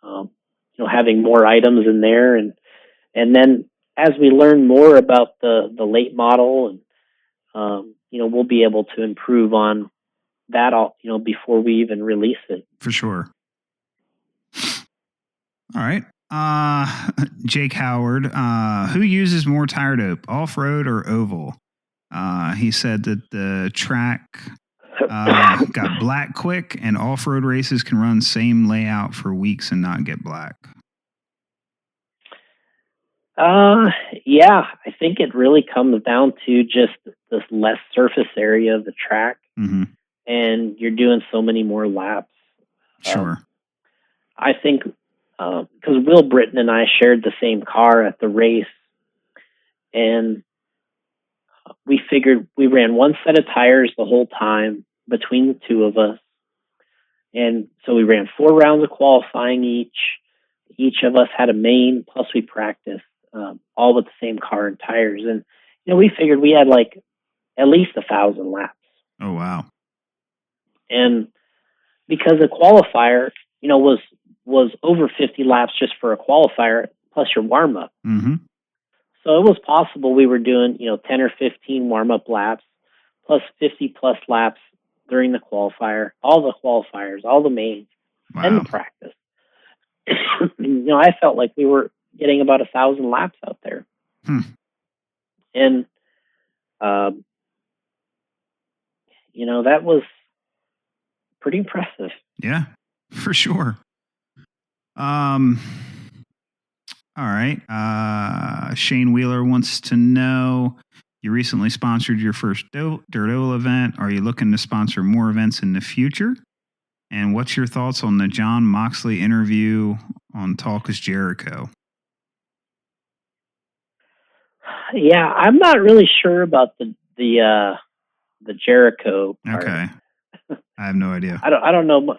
um, having more items in there, and then as we learn more about the late model, and we'll be able to improve on that all, before we even release it. For sure. All right. Jake Howard, who uses more tire dope, off-road or oval? He said that the track got black quick, and off-road races can run same layout for weeks and not get black. Yeah, I think it really comes down to just this less surface area of the track, and you're doing so many more laps. Sure. I think because Will Britton and I shared the same car at the race, and we figured we ran one set of tires the whole time between the two of us. And so we ran 4 rounds of qualifying each. Each of us had a main, plus we practiced all with the same car and tires. And, we figured we had like at least 1,000 laps. Oh, wow. And because a qualifier, was over 50 laps just for a qualifier, plus your warm up. Mm-hmm. So it was possible we were doing, 10 or 15 warm up laps, plus 50 plus laps during the qualifier, all the qualifiers, all the mains, and the practice. I felt like we were getting about 1,000 laps out there. And, that was pretty impressive. Yeah, for sure. All right. Shane Wheeler wants to know, you recently sponsored your first Dirt Oval event. Are you looking to sponsor more events in the future? And what's your thoughts on the John Moxley interview on Talk is Jericho? Yeah, I'm not really sure about the Jericho part. Okay. I have no idea. I don't know.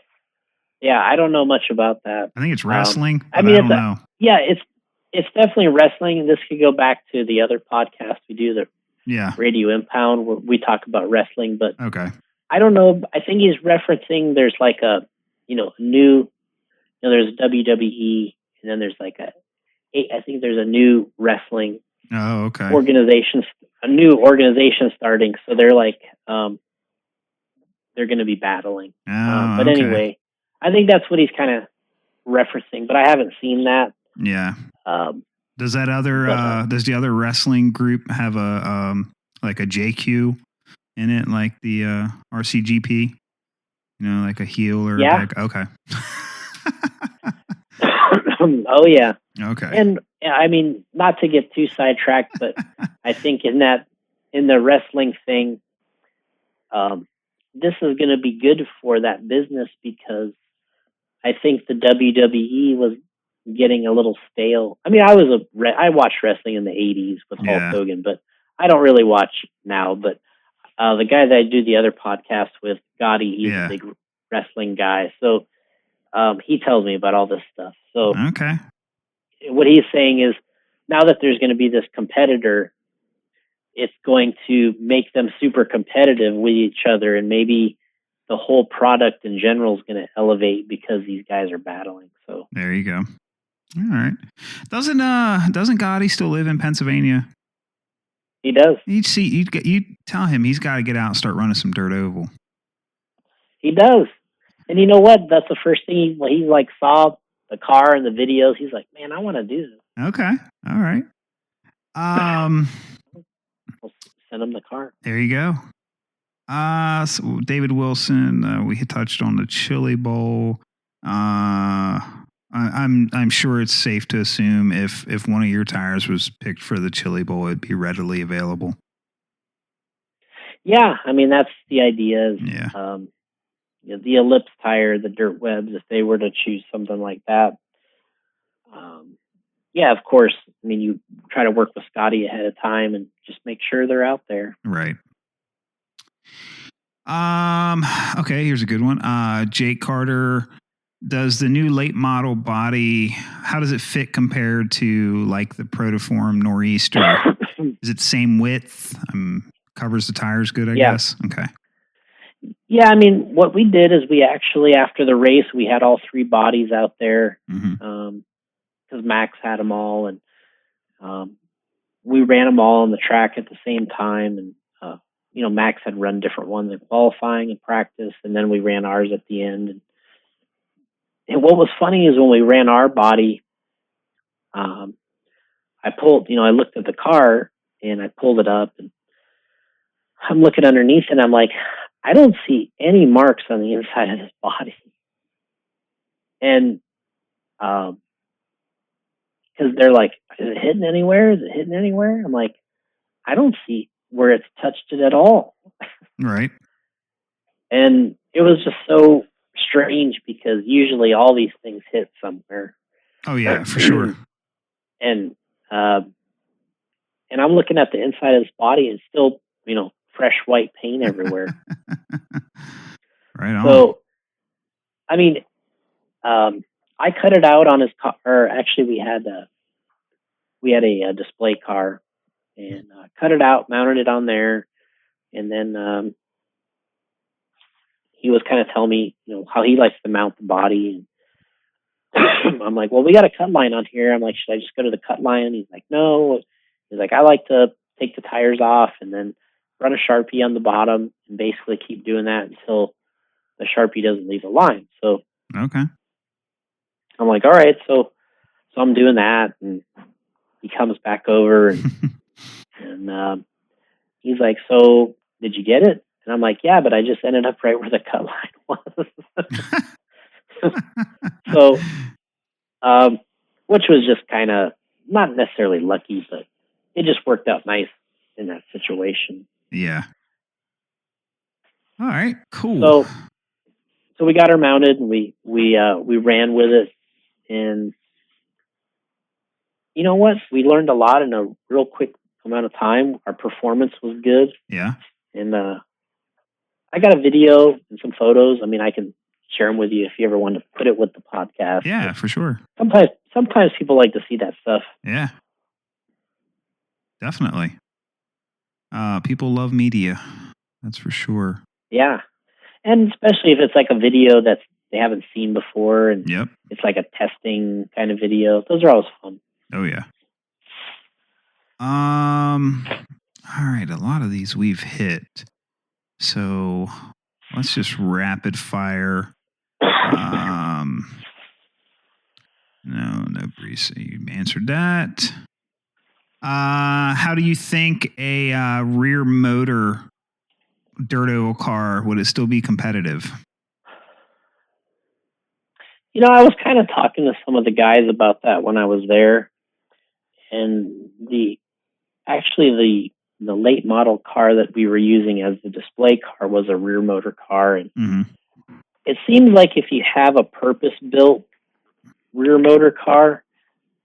Yeah, I don't know much about that. I think it's wrestling. I don't know. Yeah, it's definitely wrestling, and this could go back to the other podcast we do, the Radio Impound, where we talk about wrestling. But okay, I don't know. I think he's referencing there's like a new, there's WWE, and then there's like I think there's a new wrestling organization, a new organization starting. So they're like they're going to be battling. But anyway, I think that's what he's kind of referencing, but I haven't seen that. Yeah. Does that other does the other wrestling group have a like a JQ in it, like the RCGP? Like a heel or a back? Okay. Oh yeah. Okay. And I mean, not to get too sidetracked, but I think in the wrestling thing, this is going to be good for that business, because I think the WWE was getting a little stale. I mean, I watched wrestling in the 80s with Hulk Hogan, but I don't really watch now. But the guy that I do the other podcast with, Gotti, he's a big wrestling guy. So he tells me about all this stuff. So what he's saying is, now that there's going to be this competitor, it's going to make them super competitive with each other, and maybe the whole product in general is going to elevate because these guys are battling. So there you go. All right. Doesn't Gotti still live in Pennsylvania? He does. You tell him he's got to get out and start running some dirt oval. He does. And you know what? That's the first thing he like saw the car and the videos. He's like, man, I want to do this. Okay. All right. We'll send him the car. There you go. So David Wilson, we had touched on the Chili Bowl. I'm sure it's safe to assume if one of your tires was picked for the Chili Bowl, it'd be readily available. Yeah, I mean, that's the idea. The Ellipse tire, the Dirt Webs, if they were to choose something like that, yeah, of course. I mean, you try to work with Scotty ahead of time and just make sure they're out there. Right. Okay, here's a good one. Jake Carter, does the new late model body, how does it fit compared to like the Protoform Nor'easter? Is it same width? Covers the tires good, I guess? Okay. Yeah, I mean, what we did is we actually, after the race, we had all three bodies out there because Max had them all, and we ran them all on the track at the same time. And Max had run different ones in qualifying and practice, and then we ran ours at the end. And what was funny is when we ran our body, I looked at the car and I pulled it up, and I'm looking underneath, and I'm like, I don't see any marks on the inside of this body. And because they're like, is it hitting anywhere? Is it hitting anywhere? I'm like, I don't see where it's touched it at all. Right. And it was just so strange because usually all these things hit somewhere. Oh yeah, for sure. And I'm looking at the inside of this body and still, fresh white paint everywhere. Right on. So, I mean, I cut it out on his car. Or actually, we had a display car, and cut it out, mounted it on there, and then he was kind of telling me, how he likes to mount the body. And I'm like, well, we got a cut line on here. I'm like, should I just go to the cut line? He's like, no. He's like, I like to take the tires off and then run a Sharpie on the bottom and basically keep doing that until the Sharpie doesn't leave a line. So okay. I'm like, all right. So I'm doing that, and he comes back over and he's like, so did you get it? And I'm like, yeah, but I just ended up right where the cut line was. So, which was just kind of not necessarily lucky, but it just worked out nice in that situation. Yeah. All right, cool. So we got her mounted, and we ran with it, and you know what? We learned a lot in a real quick amount of time. Our performance was good. Yeah. And I got a video and some photos. I mean, I can share them with you if you ever want to put it with the podcast. Yeah, for sure. Sometimes people like to see that stuff. Yeah. Definitely. People love media. That's for sure. Yeah. And especially if it's like a video that they haven't seen before, and it's like a testing kind of video. Those are always fun. Oh yeah. All right, a lot of these we've hit. So let's just rapid fire. No, Brees, you answered that. How do you think a rear motor dirt oval car, would it still be competitive? I was kind of talking to some of the guys about that when I was there, and the late model car that we were using as the display car was a rear motor car, and it seems like if you have a purpose-built rear motor car,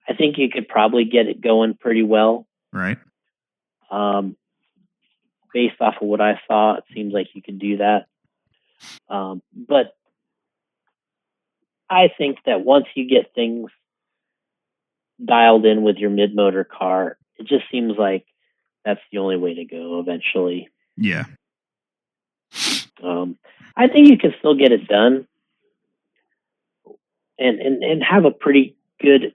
I think you could probably get it going pretty well. Right. Based off of what I saw, it seems like you could do that. But I think that once you get things dialed in with your mid-motor car, it just seems like that's the only way to go eventually. Yeah. I think you can still get it done and have a pretty good,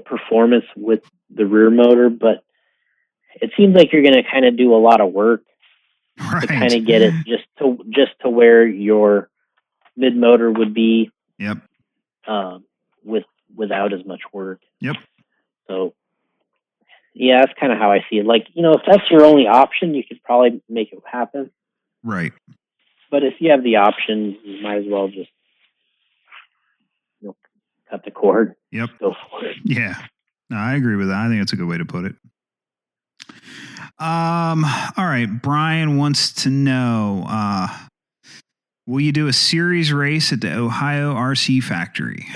performance with the rear motor, but it seems like you're going to kind of do a lot of work to kind of get it just to where your mid motor would be. Yep. Without as much work. Yep. So, yeah, that's kind of how I see it. Like, if that's your only option, you could probably make it happen. Right. But if you have the option, you might as well just, cut the cord. Yep. Go for it. Yeah. No, I agree with that. I think that's a good way to put it. All right. Brian wants to know, will you do a series race at the Ohio RC factory?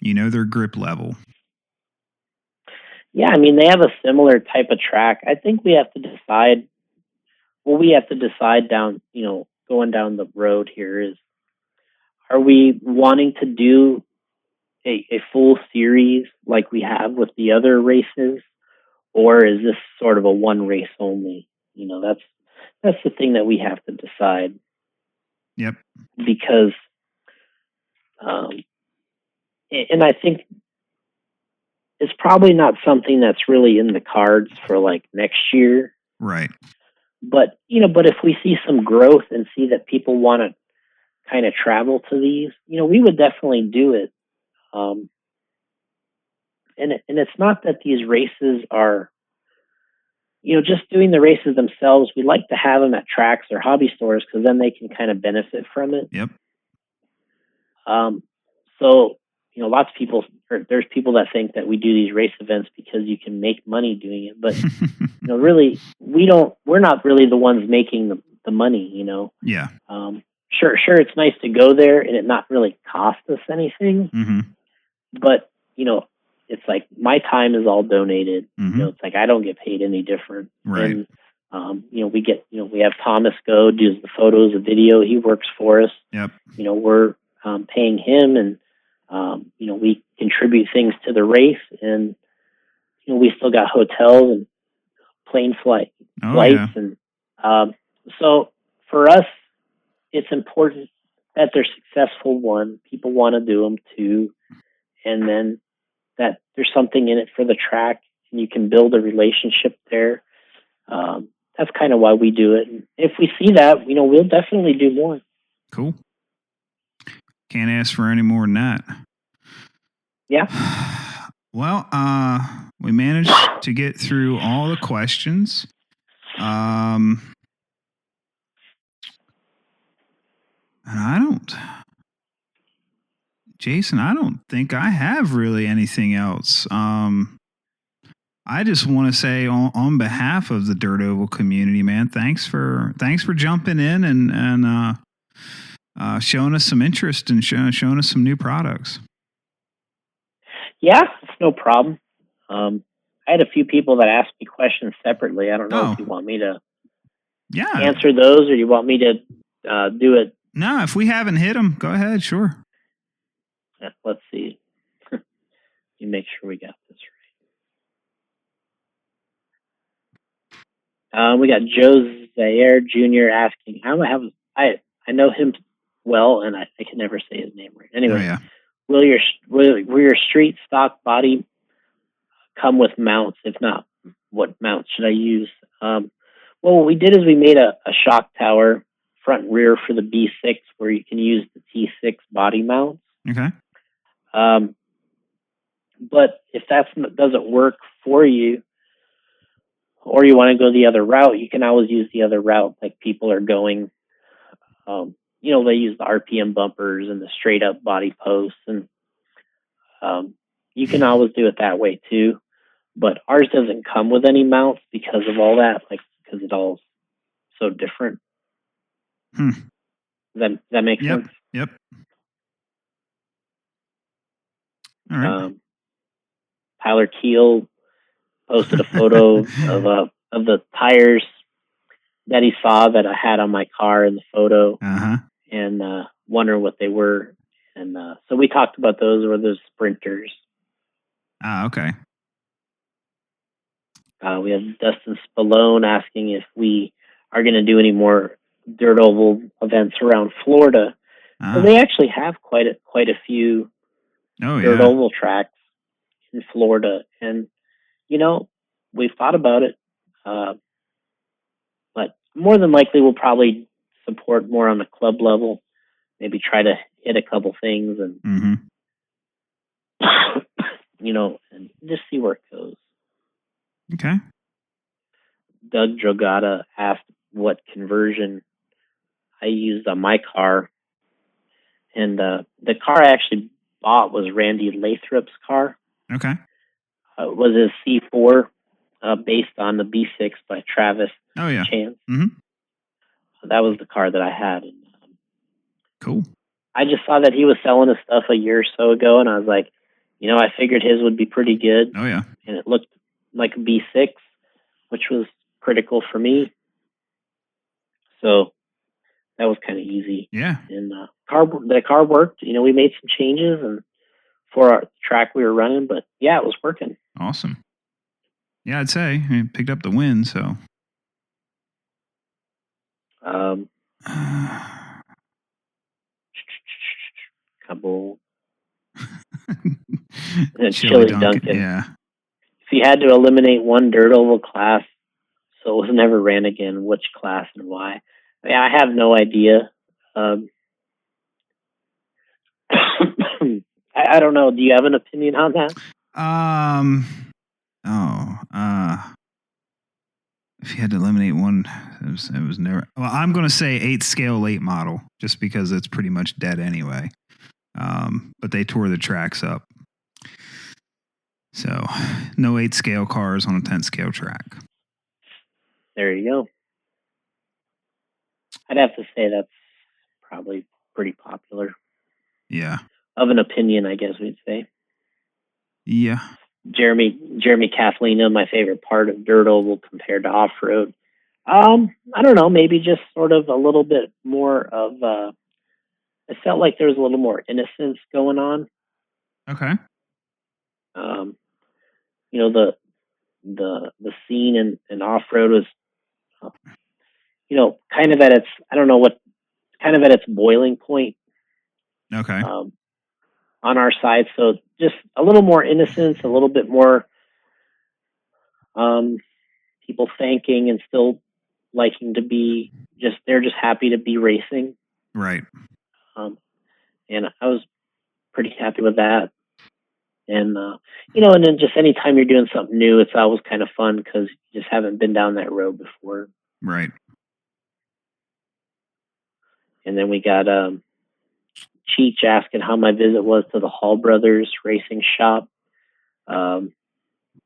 You know their grip level. Yeah, I mean, they have a similar type of track. I think we have to decide. What we have to decide down, going down the road here is, are we wanting to do a full series like we have with the other races, or is this sort of a one race only? That's the thing that we have to decide. Yep. Because, and I think it's probably not something that's really in the cards for like next year. Right. But if we see some growth and see that people want to kind of travel to these, we would definitely do it. And it's not that these races are, just doing the races themselves. We like to have them at tracks or hobby stores because then they can kind of benefit from it. Yep. So, lots of people, or there's people that think that we do these race events because you can make money doing it. But, really, we're not really the ones making the money, Yeah. Sure, it's nice to go there and it not really cost us anything. Mm-hmm. But, it's like my time is all donated. Mm-hmm. It's like I don't get paid any different. Right. And, we have Thomas go, does the photos, the video. He works for us. Yep. We're paying him, and, we contribute things to the race. And, we still got hotels and plane flights. Yeah. And so for us, it's important that they're successful. One, people want to do them. Two, and then that there's something in it for the track, and you can build a relationship there. That's kind of why we do it. And if we see that, we'll definitely do more. Cool. Can't ask for any more than that. Yeah. Well, we managed to get through all the questions. And Jason, I don't think I have really anything else. I just want to say on behalf of the Dirt Oval community, man, thanks for jumping in and showing us some interest and showing us some new products. Yeah, it's no problem. I had a few people that asked me questions separately. I don't know if you want me to answer those, or you want me to do it. No, if we haven't hit them, go ahead. Sure. Let's see. You make sure we got this right. We got Joe Zaire Jr. asking, I know him well, and I can never say his name right. Anyway, will your street stock body come with mounts? If not, what mounts should I use? Well, what we did is we made a shock tower front and rear for the B6 where you can use the T6 body mounts. Okay. But if that doesn't work for you, or you want to go the other route, you can always use the other route. Like people are going, they use the RPM bumpers and the straight up body posts, and you can always do it that way too. But ours doesn't come with any mounts because of all that, because it's all so different. Does that make sense? Yep. All right. Tyler Keel posted a photo of the tires that he saw that I had on my car in the photo, and wondering what they were. And so we talked about those were the Sprinters. Okay. We have Dustin Spallone asking if we are going to do any more dirt oval events around Florida. So they actually have quite a few dirt oval tracks in Florida, and we've thought about it, but more than likely we'll probably support more on the club level. Maybe try to hit a couple things and and just see where it goes. Okay. Doug Drogata asked what conversion I used on my car, and the car I actually bought was Randy Lathrop's car. Okay. It was a C4 based on the B6 by Travis Chance. Mm-hmm. So that was the car that I had. Cool. I just saw that he was selling his stuff a year or so ago, and I was like, I figured his would be pretty good, Oh yeah. and it looked like a B6, which was critical for me. So that was kind of easy. Yeah. And the car worked. We made some changes and for our track we were running, but yeah, it was working. Awesome. Yeah, I'd say I picked up the win. So. Couple. Chili Chili Duncan. Yeah. If you had to eliminate one dirt oval class, so it was never ran again, which class and why? I have no idea. I don't know. Do you have an opinion on that? If you had to eliminate one, it was never. Well, I'm going to say 8 scale late model, just because it's pretty much dead anyway. But they tore the tracks up, so no 8 scale cars on a 10 scale track. There you go. I'd have to say that's probably pretty popular. Yeah. Of an opinion, I guess we'd say. Yeah. Jeremy Kathlina, my favorite part of dirt oval compared to off road. I don't know, maybe just sort of a little bit more of it felt like there was a little more innocence going on. Okay. The scene in off road was kind of at its at its boiling point. Okay. On our side, so just a little more innocence, a little bit more people thanking and still liking to be they're just happy to be racing. Right. And I was pretty happy with that. And and then just anytime you're doing something new, it's always kind of fun because you just haven't been down that road before. Right. And then we got Cheech asking how my visit was to the Hall Brothers Racing Shop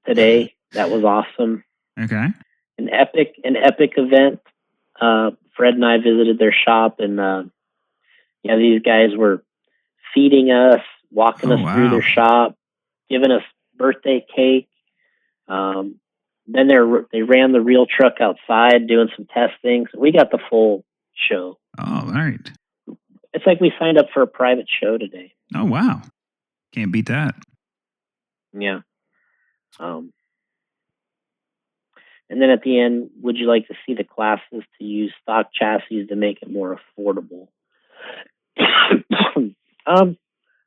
today. That was awesome. Okay. An epic event. Fred and I visited their shop, and these guys were feeding us, walking us through their shop, giving us birthday cake. Then they ran the real truck outside doing some testing. So we got the full show. Oh, all right. It's like we signed up for a private show today. Oh, wow. Can't beat that. Yeah. And then at the end, would you like to see the classes to use stock chassis to make it more affordable? I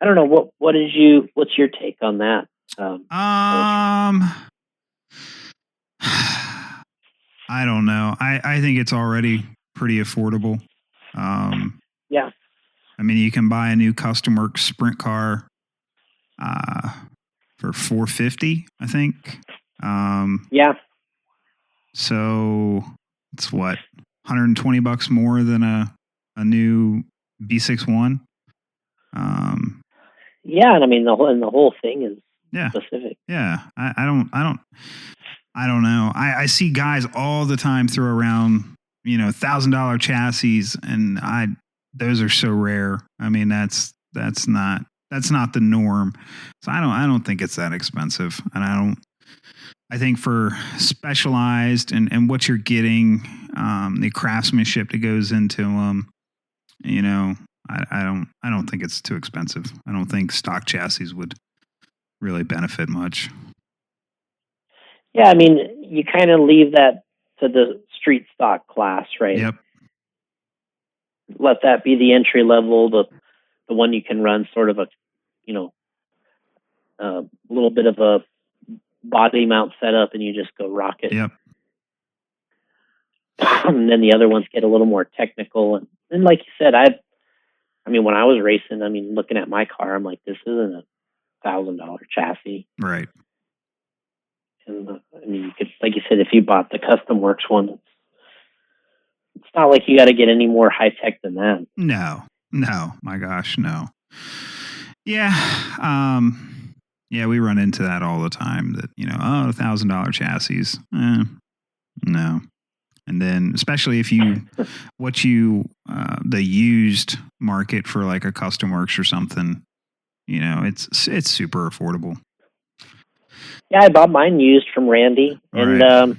don't know. What's your take on that? I don't know. I think it's already pretty affordable. Yeah. I mean, you can buy a new Custom Works sprint car for $450, I think. Yeah. So it's what, $120 more than a new B61. Yeah, and I mean the whole thing is specific. Yeah, I don't know. I see guys all the time throw around $1,000 chassis, and those are so rare. I mean that's not the norm. So I don't think it's that expensive, and I think for specialized and what you're getting, the craftsmanship that goes into them, I don't think it's too expensive. I don't think stock chassis would really benefit much. Yeah, I mean, you kind of leave that to the street stock class, right? Yep. Let that be the entry level, the one you can run sort of a little bit of a body mount setup, and you just go rock it. Yep. And then the other ones get a little more technical, and like you said, when I was racing, looking at my car, I'm like, this isn't $1,000 chassis, right? And you could, like you said, if you bought the Custom Works one, it's not like you got to get any more high tech than that. No, my gosh, no. Yeah, we run into that all the time. That $1,000 chassis, no. And then, especially if the used market for like a Custom Works or something, it's super affordable. Yeah, I bought mine used from Randy, and Right.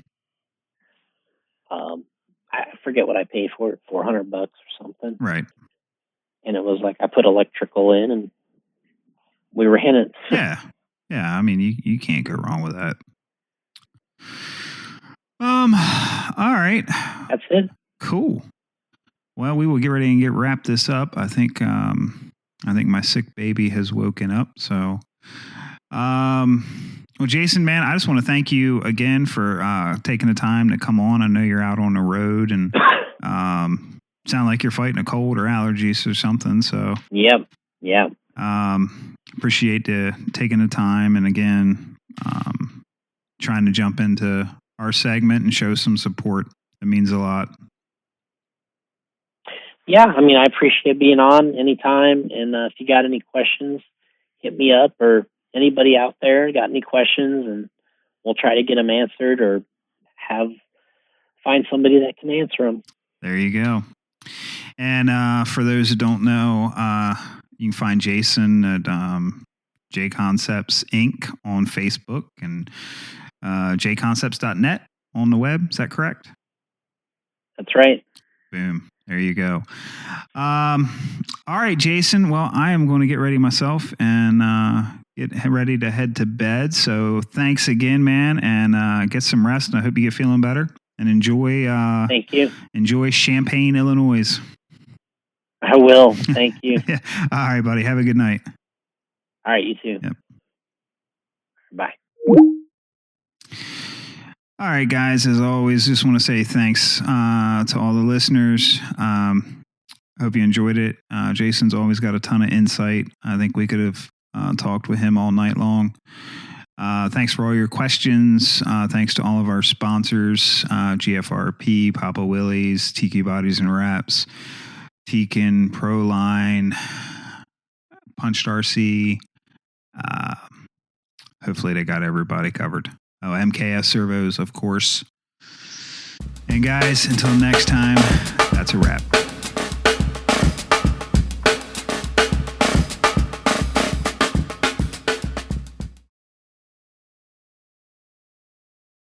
I forget what I paid for it, $400 or something. Right. And it was like I put electrical in, and we ran it. Yeah. Yeah. I mean, you can't go wrong with that. All right. That's it. Cool. Well, we will get ready and wrap this up. I think my sick baby has woken up. So, well, Jason, man, I just want to thank you again for taking the time to come on. I know you're out on the road and sound like you're fighting a cold or allergies or something. So, Yep. Yeah. Appreciate taking the time and again trying to jump into our segment and show some support. It means a lot. Yeah, I mean, I appreciate being on anytime. And if you got any questions, hit me up, or anybody out there got any questions, and we'll try to get them answered or find somebody that can answer them. There you go. And for those who don't know, you can find Jason at J Concepts Inc. on Facebook and jconcepts.net on the web. Is that correct? That's right. Boom. There you go. All right, Jason. Well, I am going to get ready myself and get ready to head to bed. So thanks again, man, and get some rest. And I hope you get feeling better and enjoy. Thank you. Enjoy Champaign, Illinois. I will. Thank you. All right, buddy. Have a good night. All right, you too. Yep. Bye. All right, guys, as always, just want to say thanks to all the listeners. Hope you enjoyed it. Jason's always got a ton of insight. I think we could have talked with him all night long. Thanks for all your questions. Thanks to all of our sponsors, GFRP, Papa Willie's, Tiki Bodies and Wraps, Tekin, Proline, Punched RC. Hopefully they got everybody covered. Oh, MKS Servos, of course. And guys, until next time, that's a wrap.